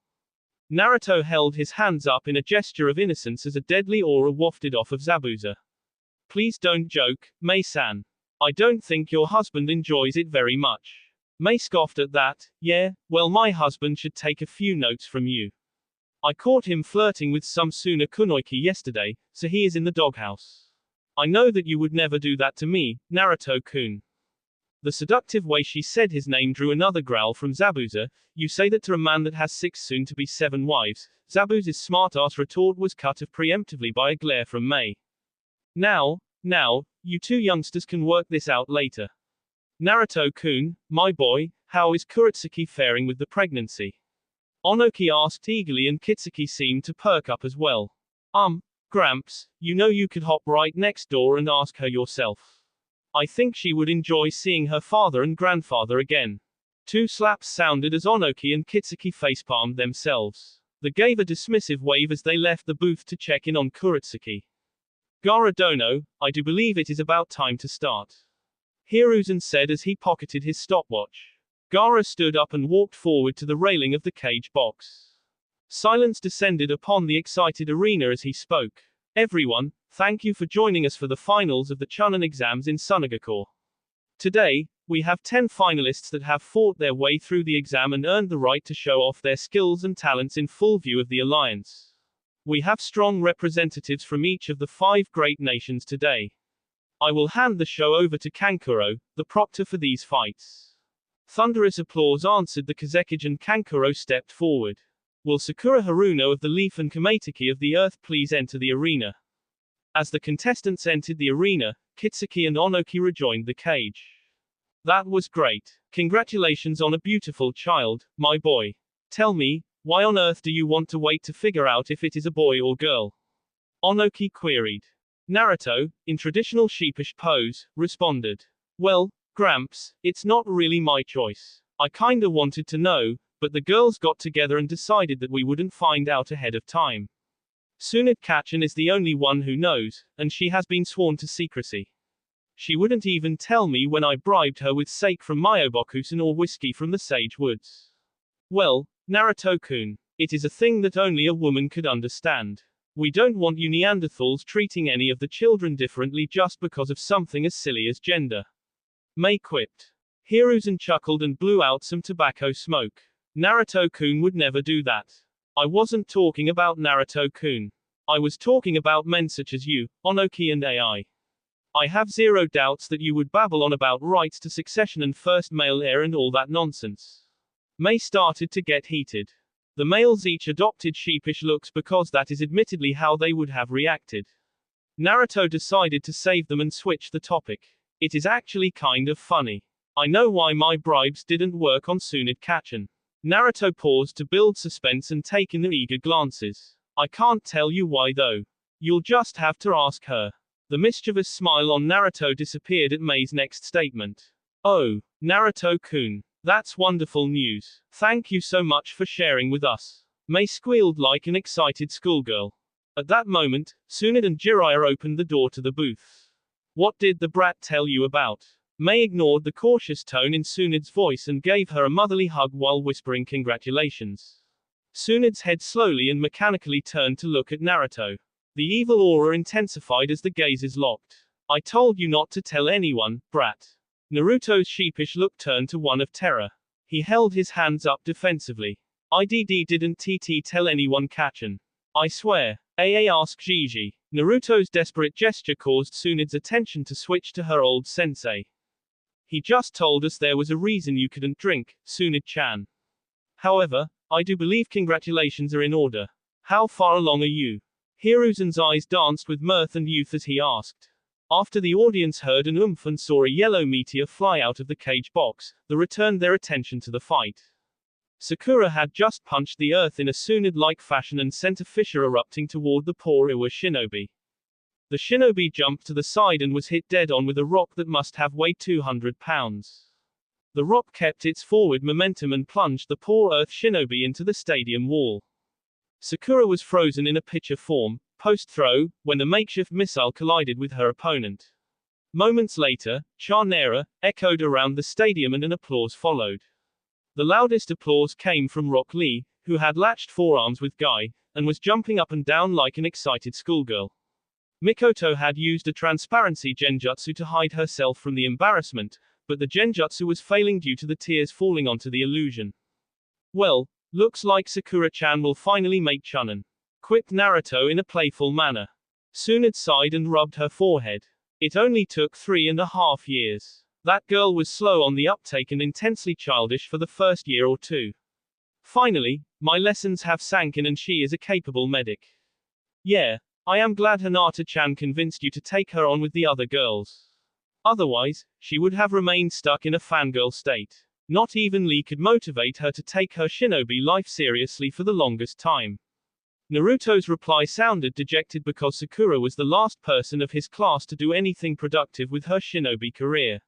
Naruto held his hands up in a gesture of innocence as a deadly aura wafted off of Zabuza. "Please don't joke, Mei-san. I don't think your husband enjoys it very much." Mei scoffed at that. "Yeah, well, my husband should take a few notes from you. I caught him flirting with some Suna Kunoiki yesterday, so he is in the doghouse. I know that you would never do that to me, Naruto-kun." The seductive way she said his name drew another growl from Zabuza. "You say that to a man that has 6 soon to be 7 wives." Zabuza's smart-ass retort was cut off preemptively by a glare from Mei. Now, you two youngsters can work this out later. Naruto-kun, my boy, how is Kuretsuki faring with the pregnancy?" Onoki asked eagerly, and Kitsuki seemed to perk up as well. Gramps, you know you could hop right next door and ask her yourself. I think she would enjoy seeing her father and grandfather again." 2 slaps sounded as Onoki and Kitsuki facepalmed themselves. They gave a dismissive wave as they left the booth to check in on Kuretsuki. "Gaara Dono, I do believe it is about time to start," Hiruzen said as he pocketed his stopwatch. Gaara stood up and walked forward to the railing of the cage box. Silence descended upon the excited arena as he spoke. Everyone, thank you for joining us for the finals of the Chunin exams in Sunagakure. Today, we have 10 finalists that have fought their way through the exam and earned the right to show off their skills and talents in full view of the alliance. We have strong representatives from each of the 5 great nations today. I will hand the show over to Kankuro, the proctor for these fights. Thunderous applause answered the Kazekage and Kankuro stepped forward. Will Sakura Haruno of the Leaf and Kameteki of the Earth please enter the arena? As the contestants entered the arena, Kitsuki and Onoki rejoined the cage. That was great. Congratulations on a beautiful child, my boy. Tell me, why on earth do you want to wait to figure out if it is a boy or girl? Onoki queried. Naruto, in traditional sheepish pose, responded. Well, Gramps, it's not really my choice. I kinda wanted to know, but the girls got together and decided that we wouldn't find out ahead of time. Tsunade Kachan is the only one who knows, and she has been sworn to secrecy. She wouldn't even tell me when I bribed her with sake from Myobokusen or whiskey from the Sage Woods. Well, Naruto-kun, it is a thing that only a woman could understand. We don't want you Neanderthals treating any of the children differently just because of something as silly as gender. Mei quipped. Hiruzen chuckled and blew out some tobacco smoke. Naruto-kun would never do that. I wasn't talking about Naruto-kun. I was talking about men such as you, Onoki and AI. I have zero doubts that you would babble on about rights to succession and first male heir and all that nonsense. Mei started to get heated. The males each adopted sheepish looks because that is admittedly how they would have reacted. Naruto decided to save them and switch the topic. It is actually kind of funny. I know why my bribes didn't work on Tsunade Kachan. Naruto paused to build suspense and take in the eager glances. I can't tell you why though. You'll just have to ask her. The mischievous smile on Naruto disappeared at Mei's next statement. Oh, Naruto-kun. That's wonderful news. Thank you so much for sharing with us. Mei squealed like an excited schoolgirl. At that moment, Tsunade and Jiraiya opened the door to the booth. What did the brat tell you about? Mei ignored the cautious tone in Tsunade's voice and gave her a motherly hug while whispering congratulations. Tsunade's head slowly and mechanically turned to look at Naruto. The evil aura intensified as the gazes locked. I told you not to tell anyone, brat. Naruto's sheepish look turned to one of terror. He held his hands up defensively. Didn't TT tell anyone Kachan. I swear. AA asked Gigi. Naruto's desperate gesture caused Tsunade's attention to switch to her old sensei. He just told us there was a reason you couldn't drink, Tsunade-chan. However, I do believe congratulations are in order. How far along are you? Hiruzen's eyes danced with mirth and youth as he asked. After the audience heard an oomph and saw a yellow meteor fly out of the cage box, they returned their attention to the fight. Sakura had just punched the earth in a Tsunade-like fashion and sent a fissure erupting toward the poor Iwa shinobi. The shinobi jumped to the side and was hit dead on with a rock that must have weighed 200 pounds. The rock kept its forward momentum and plunged the poor earth shinobi into the stadium wall. Sakura was frozen in a pitcher form, post-throw, when the makeshift missile collided with her opponent. Moments later, Chanera echoed around the stadium and an applause followed. The loudest applause came from Rock Lee, who had latched forearms with Guy, and was jumping up and down like an excited schoolgirl. Mikoto had used a transparency genjutsu to hide herself from the embarrassment, but the genjutsu was failing due to the tears falling onto the illusion. Well, looks like Sakura-chan will finally make Chunin, quipped Naruto in a playful manner. Tsunade sighed and rubbed her forehead. It only took 3.5 years. That girl was slow on the uptake and intensely childish for the first year or two. Finally, my lessons have sank in and she is a capable medic. Yeah, I am glad Hinata-chan convinced you to take her on with the other girls. Otherwise, she would have remained stuck in a fangirl state. Not even Lee could motivate her to take her shinobi life seriously for the longest time. Naruto's reply sounded dejected because Sakura was the last person of his class to do anything productive with her shinobi career.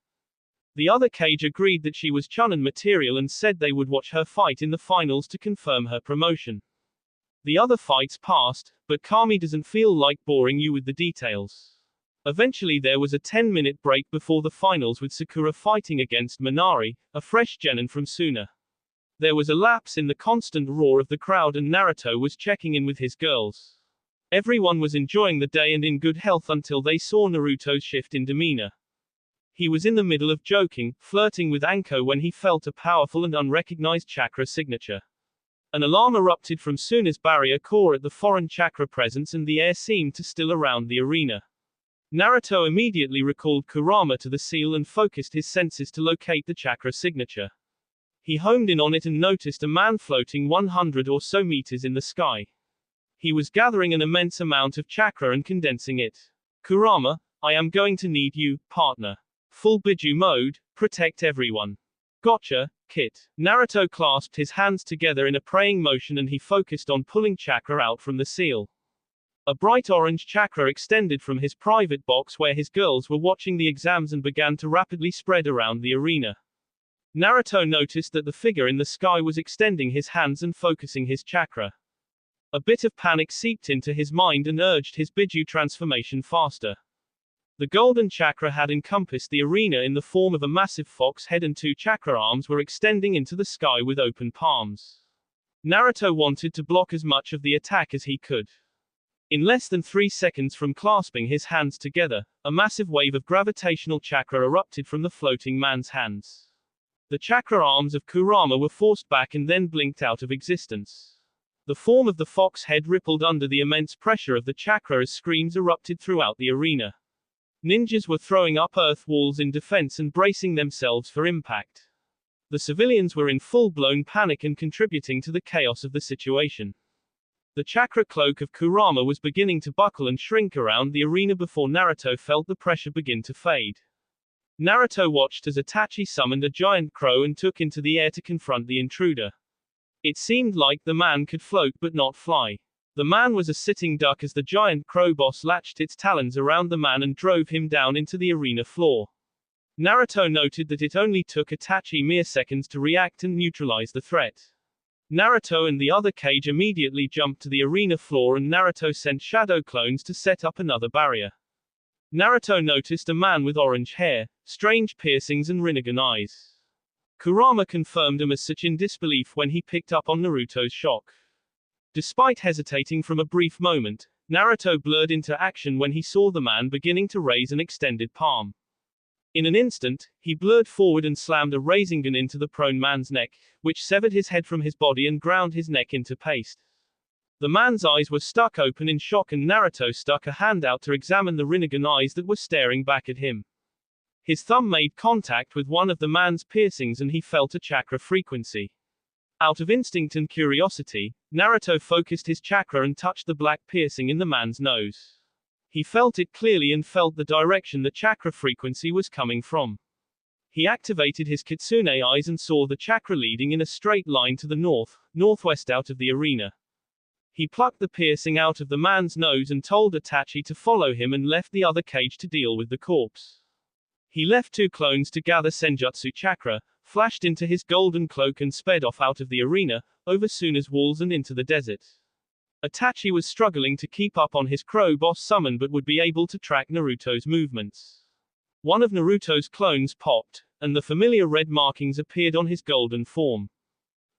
The other Kage agreed that she was Chunin material and said they would watch her fight in the finals to confirm her promotion. The other fights passed, but Kami doesn't feel like boring you with the details. Eventually there was a 10-minute break before the finals with Sakura fighting against Minari, a fresh genin from Suna. There was a lapse in the constant roar of the crowd and Naruto was checking in with his girls. Everyone was enjoying the day and in good health until they saw Naruto's shift in demeanor. He was in the middle of joking, flirting with Anko when he felt a powerful and unrecognized chakra signature. An alarm erupted from Suna's barrier core at the foreign chakra presence and the air seemed to still around the arena. Naruto immediately recalled Kurama to the seal and focused his senses to locate the chakra signature. He homed in on it and noticed a man floating 100 or so meters in the sky. He was gathering an immense amount of chakra and condensing it. Kurama, I am going to need you, partner. Full Biju mode, protect everyone. Gotcha, Kit. Naruto clasped his hands together in a praying motion and he focused on pulling chakra out from the seal. A bright orange chakra extended from his private box where his girls were watching the exams and began to rapidly spread around the arena. Naruto noticed that the figure in the sky was extending his hands and focusing his chakra. A bit of panic seeped into his mind and urged his Biju transformation faster. The golden chakra had encompassed the arena in the form of a massive fox head and 2 chakra arms were extending into the sky with open palms. Naruto wanted to block as much of the attack as he could. In less than 3 seconds from clasping his hands together, a massive wave of gravitational chakra erupted from the floating man's hands. The chakra arms of Kurama were forced back and then blinked out of existence. The form of the fox head rippled under the immense pressure of the chakra as screams erupted throughout the arena. Ninjas were throwing up earth walls in defense and bracing themselves for impact. The civilians were in full-blown panic and contributing to the chaos of the situation. The chakra cloak of Kurama was beginning to buckle and shrink around the arena before Naruto felt the pressure begin to fade. Naruto watched as Itachi summoned a giant crow and took into the air to confront the intruder. It seemed like the man could float but not fly. The man was a sitting duck as the giant crow boss latched its talons around the man and drove him down into the arena floor. Naruto noted that it only took Itachi mere seconds to react and neutralize the threat. Naruto and the other Kage immediately jumped to the arena floor and Naruto sent shadow clones to set up another barrier. Naruto noticed a man with orange hair, strange piercings and Rinnegan eyes. Kurama confirmed him as such in disbelief when he picked up on Naruto's shock. Despite hesitating from a brief moment, Naruto blurred into action when he saw the man beginning to raise an extended palm. In an instant, he blurred forward and slammed a Rasengan into the prone man's neck, which severed his head from his body and ground his neck into paste. The man's eyes were stuck open in shock and Naruto stuck a hand out to examine the Rinnegan eyes that were staring back at him. His thumb made contact with one of the man's piercings and he felt a chakra frequency. Out of instinct and curiosity, Naruto focused his chakra and touched the black piercing in the man's nose. He felt it clearly and felt the direction the chakra frequency was coming from. He activated his kitsune eyes and saw the chakra leading in a straight line to the northwest out of the arena. He plucked the piercing out of the man's nose and told Itachi to follow him and left the other Kage to deal with the corpse. He left 2 clones to gather Senjutsu chakra, flashed into his golden cloak and sped off out of the arena, over Suna's walls and into the desert. Itachi was struggling to keep up on his crow boss summon but would be able to track Naruto's movements. One of Naruto's clones popped, and the familiar red markings appeared on his golden form.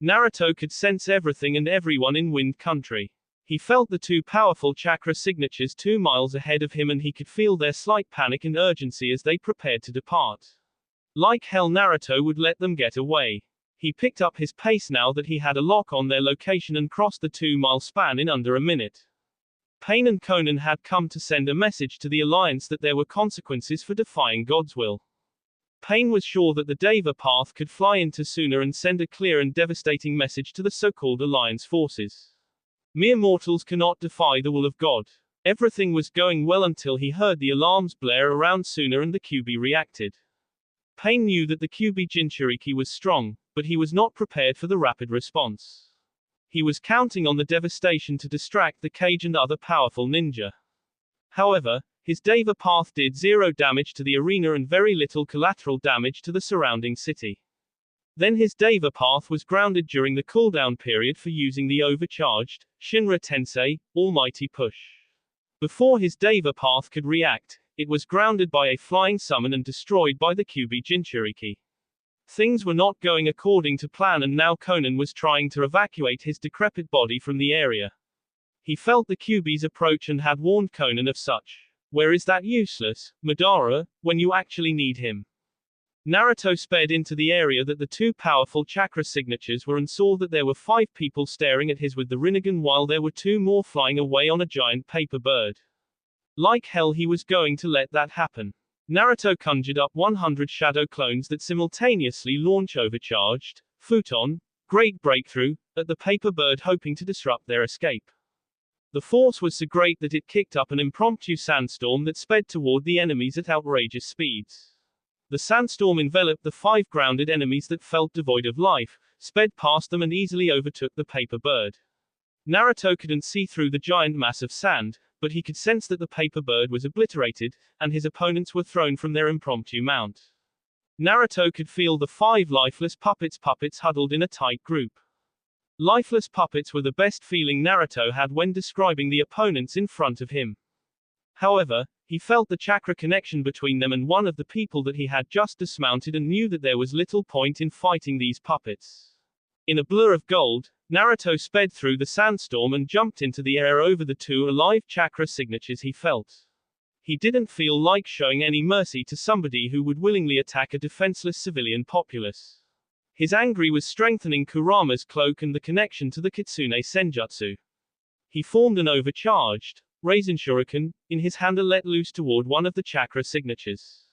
Naruto could sense everything and everyone in Wind Country. He felt the 2 powerful chakra signatures 2 miles ahead of him and he could feel their slight panic and urgency as they prepared to depart. Like hell Naruto would let them get away. He picked up his pace now that he had a lock on their location and crossed the 2-mile span in under a minute. Pain and Conan had come to send a message to the Alliance that there were consequences for defying God's will. Pain was sure that the Deva path could fly into Suna and send a clear and devastating message to the so-called Alliance forces. Mere mortals cannot defy the will of God. Everything was going well until he heard the alarms blare around Suna and the Kyuubi reacted. Pain knew that the Kyuubi Jinchuriki was strong, but he was not prepared for the rapid response. He was counting on the devastation to distract the Kage and other powerful ninja. However, his Deva path did 0 damage to the arena and very little collateral damage to the surrounding city. Then his Deva path was grounded during the cooldown period for using the overcharged Shinra Tensei Almighty Push. Before his Deva path could react, it was grounded by a flying summon and destroyed by the Kyuubi Jinchuriki. Things were not going according to plan and now Conan was trying to evacuate his decrepit body from the area. He felt the Kyuubi's approach and had warned Conan of such. Where is that useless Madara, when you actually need him? Naruto sped into the area that the two powerful chakra signatures were and saw that there were 5 people staring at his with the Rinnegan while there were 2 more flying away on a giant paper bird. Like hell he was going to let that happen. Naruto conjured up 100 shadow clones that simultaneously launch overcharged, futon, great breakthrough, at the paper bird hoping to disrupt their escape. The force was so great that it kicked up an impromptu sandstorm that sped toward the enemies at outrageous speeds. The sandstorm enveloped the 5 grounded enemies that felt devoid of life, sped past them and easily overtook the paper bird. Naruto couldn't see through the giant mass of sand, but he could sense that the paper bird was obliterated, and his opponents were thrown from their impromptu mount. Naruto could feel the 5 lifeless puppets huddled in a tight group. Lifeless puppets were the best feeling Naruto had when describing the opponents in front of him. However, he felt the chakra connection between them and one of the people that he had just dismounted and knew that there was little point in fighting these puppets. In a blur of gold, Naruto sped through the sandstorm and jumped into the air over the 2 alive chakra signatures he felt. He didn't feel like showing any mercy to somebody who would willingly attack a defenseless civilian populace. His anger was strengthening Kurama's cloak and the connection to the Kitsune Senjutsu. He formed an overcharged Raisin Shuriken in his hand and let loose toward one of the chakra signatures.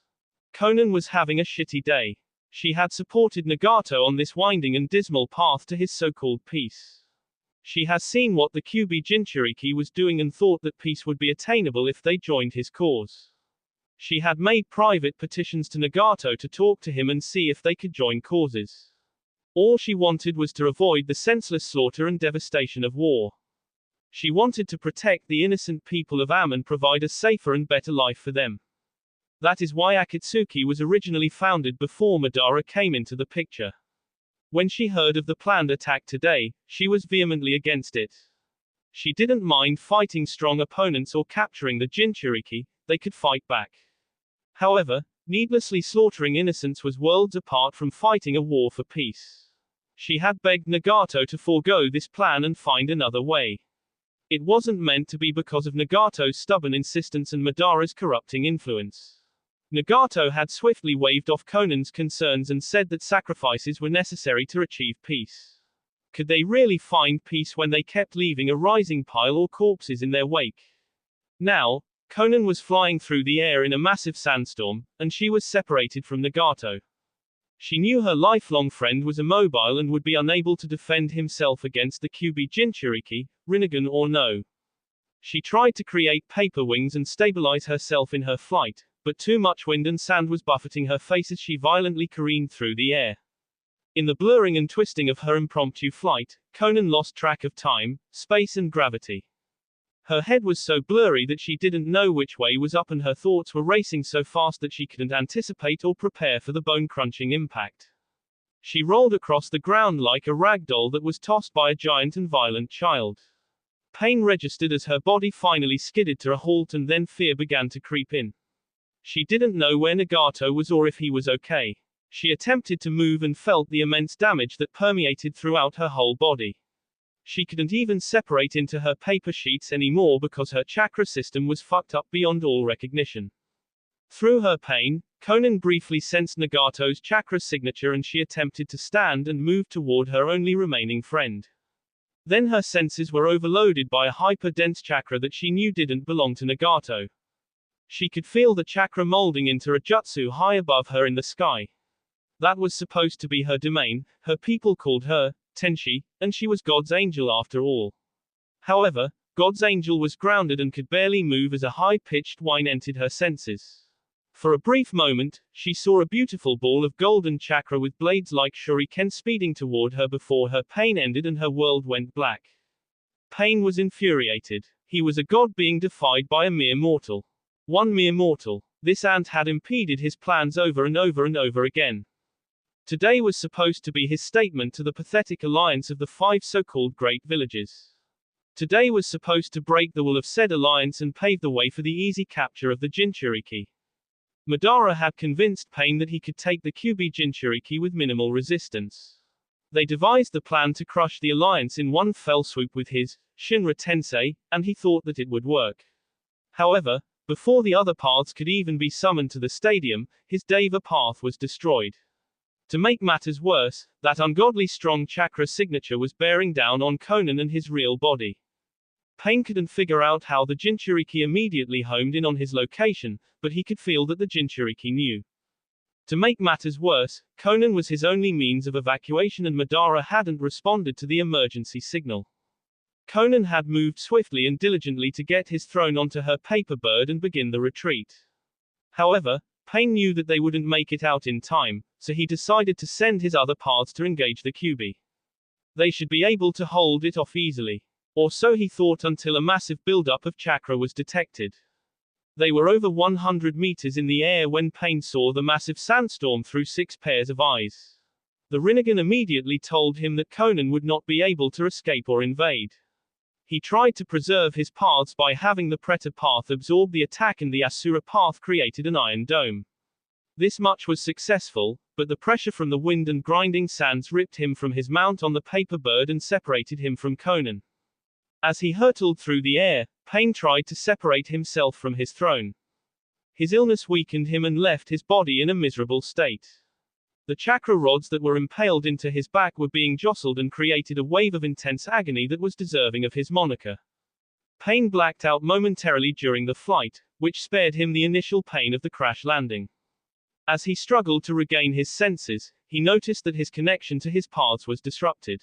Conan was having a shitty day. She had supported Nagato on this winding and dismal path to his so-called peace. She has seen what the Kyuubi Jinchuriki was doing and thought that peace would be attainable if they joined his cause. She had made private petitions to Nagato to talk to him and see if they could join causes. All she wanted was to avoid the senseless slaughter and devastation of war. She wanted to protect the innocent people of Am and provide a safer and better life for them. That is why Akatsuki was originally founded before Madara came into the picture. When she heard of the planned attack today, she was vehemently against it. She didn't mind fighting strong opponents or capturing the Jinchuriki, they could fight back. However, needlessly slaughtering innocents was worlds apart from fighting a war for peace. She had begged Nagato to forego this plan and find another way. It wasn't meant to be because of Nagato's stubborn insistence and Madara's corrupting influence. Nagato had swiftly waved off Conan's concerns and said that sacrifices were necessary to achieve peace. Could they really find peace when they kept leaving a rising pile or corpses in their wake? Now, Conan was flying through the air in a massive sandstorm, and she was separated from Nagato. She knew her lifelong friend was immobile and would be unable to defend himself against the Kyuubi Jinchuriki, Rinnegan or no. She tried to create paper wings and stabilize herself in her flight, but too much wind and sand was buffeting her face as she violently careened through the air. In the blurring and twisting of her impromptu flight, Conan lost track of time, space and gravity. Her head was so blurry that she didn't know which way was up and her thoughts were racing so fast that she couldn't anticipate or prepare for the bone-crunching impact. She rolled across the ground like a rag doll that was tossed by a giant and violent child. Pain registered as her body finally skidded to a halt and then fear began to creep in. She didn't know where Nagato was or if he was okay. She attempted to move and felt the immense damage that permeated throughout her whole body. She couldn't even separate into her paper sheets anymore because her chakra system was fucked up beyond all recognition. Through her pain, Conan briefly sensed Nagato's chakra signature and she attempted to stand and move toward her only remaining friend. Then her senses were overloaded by a hyper-dense chakra that she knew didn't belong to Nagato. She could feel the chakra molding into a jutsu high above her in the sky. That was supposed to be her domain, her people called her Tenshi, and she was God's angel after all. However, God's angel was grounded and could barely move as a high-pitched whine entered her senses. For a brief moment, she saw a beautiful ball of golden chakra with blades like shuriken speeding toward her before her pain ended and her world went black. Pain was infuriated. He was a god being defied by a mere mortal. One mere mortal. This ant had impeded his plans over and over and over again. Today was supposed to be his statement to the pathetic alliance of the 5 so-called great villages. Today was supposed to break the will of said alliance and pave the way for the easy capture of the Jinchuriki. Madara had convinced Pain that he could take the Kyuubi Jinchuriki with minimal resistance. They devised the plan to crush the alliance in one fell swoop with his Shinra Tensei, and he thought that it would work. However, before the other paths could even be summoned to the stadium, his Deva path was destroyed. To make matters worse, that ungodly strong chakra signature was bearing down on Conan and his real body. Pain couldn't figure out how the Jinchuriki immediately homed in on his location, but he could feel that the Jinchuriki knew. To make matters worse, Conan was his only means of evacuation and Madara hadn't responded to the emergency signal. Conan had moved swiftly and diligently to get his throne onto her paper bird and begin the retreat. However, Pain knew that they wouldn't make it out in time, so he decided to send his other paths to engage the Kyuubi. They should be able to hold it off easily. Or so he thought until a massive buildup of chakra was detected. They were over 100 meters in the air when Pain saw the massive sandstorm through 6 pairs of eyes. The Rinnegan immediately told him that Conan would not be able to escape or invade. He tried to preserve his paths by having the Preta path absorb the attack and the Asura path created an iron dome. This much was successful, but the pressure from the wind and grinding sands ripped him from his mount on the paper bird and separated him from Conan. As he hurtled through the air, Pain tried to separate himself from his throne. His illness weakened him and left his body in a miserable state. The chakra rods that were impaled into his back were being jostled and created a wave of intense agony that was deserving of his moniker. Pain blacked out momentarily during the flight, which spared him the initial pain of the crash landing. As he struggled to regain his senses, he noticed that his connection to his paths was disrupted.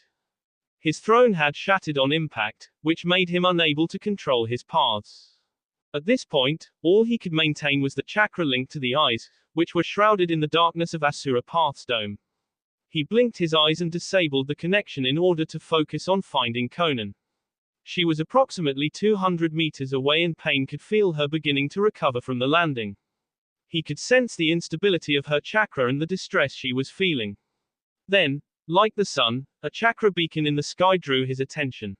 His throne had shattered on impact, which made him unable to control his paths. At this point, all he could maintain was the chakra link to the eyes, which were shrouded in the darkness of Asura Path's dome. He blinked his eyes and disabled the connection in order to focus on finding Conan. She was approximately 200 meters away and Pain could feel her beginning to recover from the landing. He could sense the instability of her chakra and the distress she was feeling. Then, like the sun, a chakra beacon in the sky drew his attention.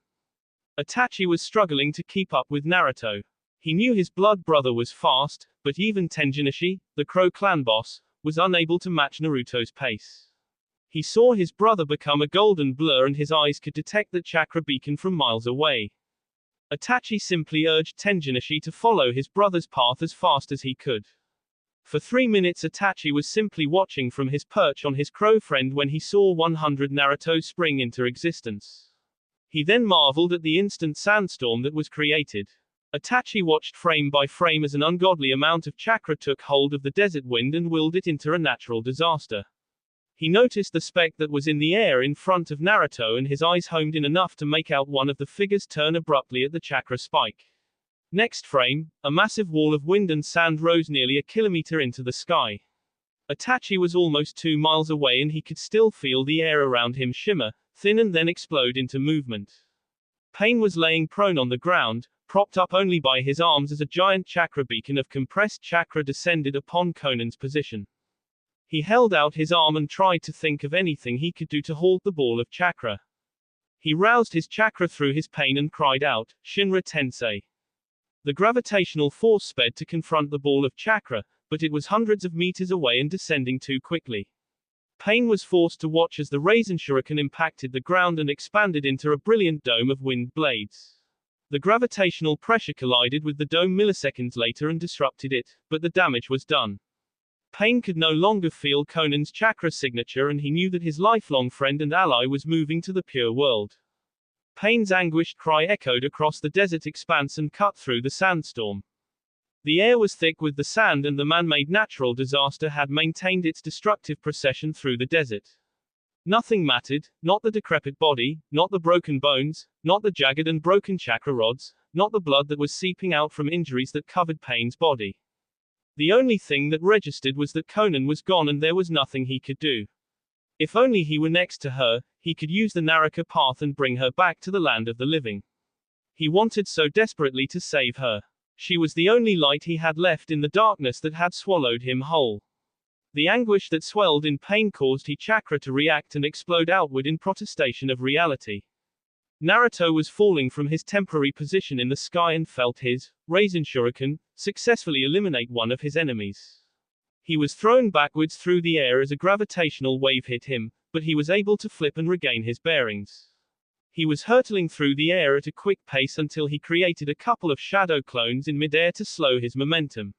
Itachi was struggling to keep up with Naruto. He knew his blood brother was fast, but even Tenjinoshi, the Crow clan boss, was unable to match Naruto's pace. He saw his brother become a golden blur and his eyes could detect the chakra beacon from miles away. Itachi simply urged Tenjinoshi to follow his brother's path as fast as he could. For 3 minutes Itachi was simply watching from his perch on his crow friend when he saw 100 Naruto spring into existence. He then marveled at the instant sandstorm that was created. Itachi watched frame by frame as an ungodly amount of chakra took hold of the desert wind and willed it into a natural disaster. He noticed the speck that was in the air in front of Naruto and his eyes homed in enough to make out one of the figures turn abruptly at the chakra spike. Next frame, a massive wall of wind and sand rose nearly a kilometer into the sky. Itachi was almost 2 miles away and he could still feel the air around him shimmer, thin and then explode into movement. Pain was laying prone on the ground, propped up only by his arms as a giant chakra beacon of compressed chakra descended upon Conan's position. He held out his arm and tried to think of anything he could do to halt the ball of chakra. He roused his chakra through his pain and cried out, Shinra Tensei. The gravitational force sped to confront the ball of chakra, but it was hundreds of meters away and descending too quickly. Pain was forced to watch as the Raisin Shuriken impacted the ground and expanded into a brilliant dome of wind blades. The gravitational pressure collided with the dome milliseconds later and disrupted it, but the damage was done. Pain could no longer feel Conan's chakra signature and he knew that his lifelong friend and ally was moving to the pure world. Pain's anguished cry echoed across the desert expanse and cut through the sandstorm. The air was thick with the sand and the man-made natural disaster had maintained its destructive procession through the desert. Nothing mattered, not the decrepit body, not the broken bones, not the jagged and broken chakra rods, not the blood that was seeping out from injuries that covered Pain's body. The only thing that registered was that Conan was gone and there was nothing he could do. If only he were next to her, he could use the Naraka path and bring her back to the land of the living. He wanted so desperately to save her. She was the only light he had left in the darkness that had swallowed him whole. The anguish that swelled in pain caused his chakra to react and explode outward in protestation of reality. Naruto was falling from his temporary position in the sky and felt his Raisin Shuriken successfully eliminate one of his enemies. He was thrown backwards through the air as a gravitational wave hit him, but he was able to flip and regain his bearings. He was hurtling through the air at a quick pace until he created a couple of shadow clones in midair to slow his momentum.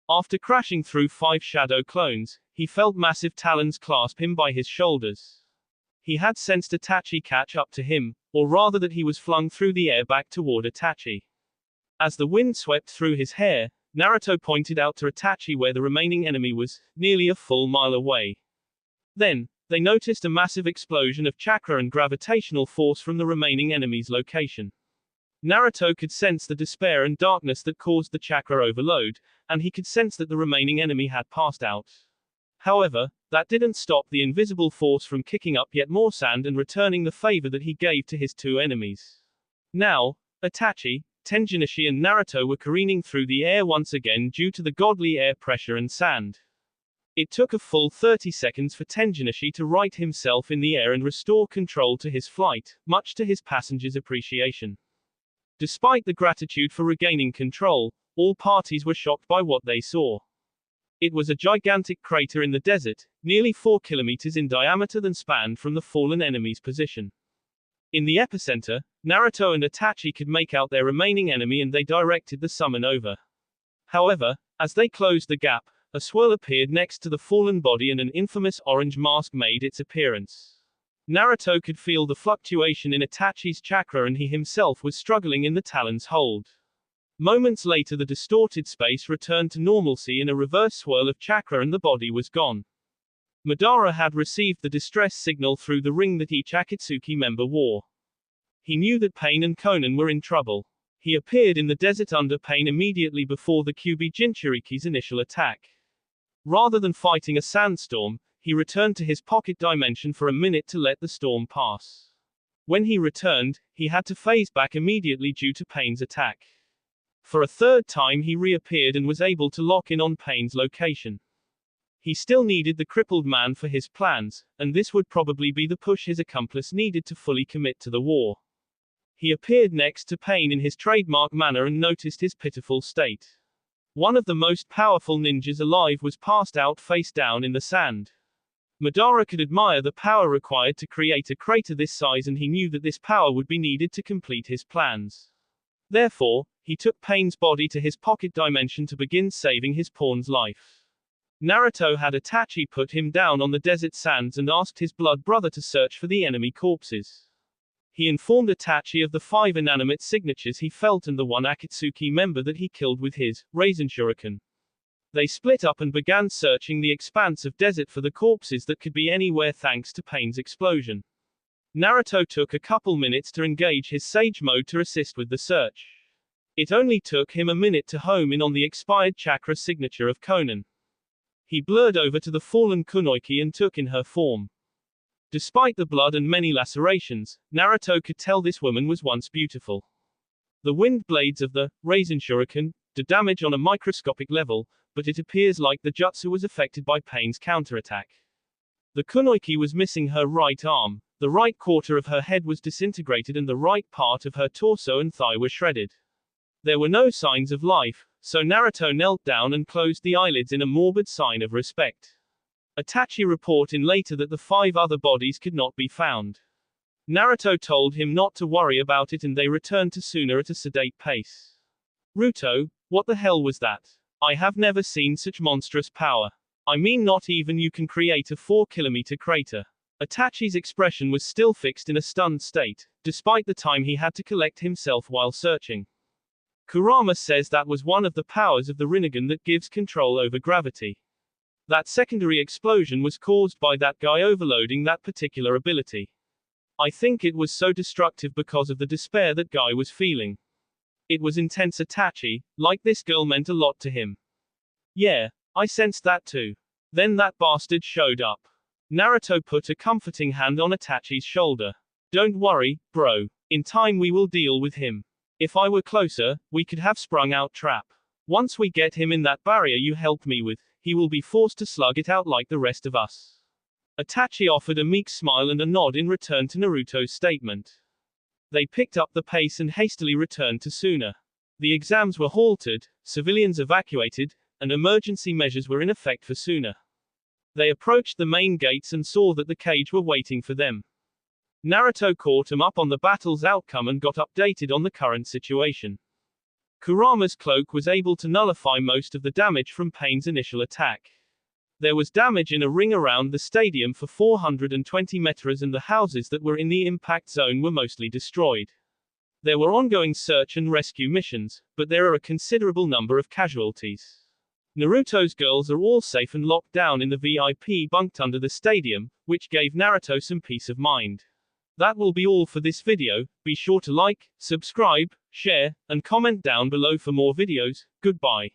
After crashing through 5 shadow clones, he felt massive talons clasp him by his shoulders. He had sensed Itachi catch up to him, or rather that he was flung through the air back toward Itachi. As the wind swept through his hair, Naruto pointed out to Itachi where the remaining enemy was, nearly a full mile away. Then, they noticed a massive explosion of chakra and gravitational force from the remaining enemy's location. Naruto could sense the despair and darkness that caused the chakra overload, and he could sense that the remaining enemy had passed out. However, that didn't stop the invisible force from kicking up yet more sand and returning the favor that he gave to his 2 enemies. Now, Itachi, Tenjinoshi and Naruto were careening through the air once again due to the godly air pressure and sand. It took a full 30 seconds for Tenjinoshi to right himself in the air and restore control to his flight, much to his passengers' appreciation. Despite the gratitude for regaining control, all parties were shocked by what they saw. It was a gigantic crater in the desert, nearly 4 kilometers in diameter and spanned from the fallen enemy's position. In the epicenter, Naruto and Itachi could make out their remaining enemy and they directed the summon over. However, as they closed the gap, a swirl appeared next to the fallen body and an infamous orange mask made its appearance. Naruto could feel the fluctuation in Itachi's chakra and he himself was struggling in the talon's hold. Moments later the distorted space returned to normalcy in a reverse swirl of chakra and the body was gone. Madara had received the distress signal through the ring that each Akatsuki member wore. He knew that Pain and Konan were in trouble. He appeared in the desert under Pain immediately before the Kyuubi Jinchuriki's initial attack. Rather than fighting a sandstorm, he returned to his pocket dimension for a minute to let the storm pass. When he returned, he had to phase back immediately due to Pain's attack. For a third time he reappeared and was able to lock in on Pain's location. He still needed the crippled man for his plans, and this would probably be the push his accomplice needed to fully commit to the war. He appeared next to Pain in his trademark manner and noticed his pitiful state. One of the most powerful ninjas alive was passed out face down in the sand. Madara could admire the power required to create a crater this size and he knew that this power would be needed to complete his plans. Therefore, he took Pain's body to his pocket dimension to begin saving his pawn's life. Naruto had Itachi put him down on the desert sands and asked his blood brother to search for the enemy corpses. He informed Itachi of the 5 inanimate signatures he felt and the 1 Akatsuki member that he killed with his Raisin Shuriken. They split up and began searching the expanse of desert for the corpses that could be anywhere thanks to Pain's explosion. Naruto took a couple minutes to engage his Sage mode to assist with the search. It only took him a minute to home in on the expired chakra signature of Konan. He blurred over to the fallen Kunoichi and took in her form. Despite the blood and many lacerations, Naruto could tell this woman was once beautiful. The wind blades of the Raisin Shuriken did damage on a microscopic level, but it appears like the jutsu was affected by Pain's counterattack. The Kunoichi was missing her right arm, the right quarter of her head was disintegrated and the right part of her torso and thigh were shredded. There were no signs of life, so Naruto knelt down and closed the eyelids in a morbid sign of respect. Itachi reported later that the 5 other bodies could not be found. Naruto told him not to worry about it and they returned to Suna at a sedate pace. Ruto, what the hell was that? I have never seen such monstrous power. I mean not even you can create a 4-kilometer crater. Itachi's expression was still fixed in a stunned state, despite the time he had to collect himself while searching. Kurama says that was one of the powers of the Rinnegan that gives control over gravity. That secondary explosion was caused by that guy overloading that particular ability. I think it was so destructive because of the despair that guy was feeling. It was intense. Itachi, like this girl meant a lot to him. Yeah, I sensed that too. Then that bastard showed up. Naruto put a comforting hand on Itachi's shoulder. Don't worry, bro. In time we will deal with him. If I were closer, we could have sprung out trap. Once we get him in that barrier you helped me with, he will be forced to slug it out like the rest of us. Itachi offered a meek smile and a nod in return to Naruto's statement. They picked up the pace and hastily returned to Suna. The exams were halted, civilians evacuated, and emergency measures were in effect for Suna. They approached the main gates and saw that the cage were waiting for them. Naruto caught him up on the battle's outcome and got updated on the current situation. Kurama's cloak was able to nullify most of the damage from Pain's initial attack. There was damage in a ring around the stadium for 420 meters and the houses that were in the impact zone were mostly destroyed. There were ongoing search and rescue missions, but there are a considerable number of casualties. Naruto's girls are all safe and locked down in the VIP bunked under the stadium, which gave Naruto some peace of mind. That will be all for this video. Be sure to like, subscribe, share, and comment down below for more videos. Goodbye.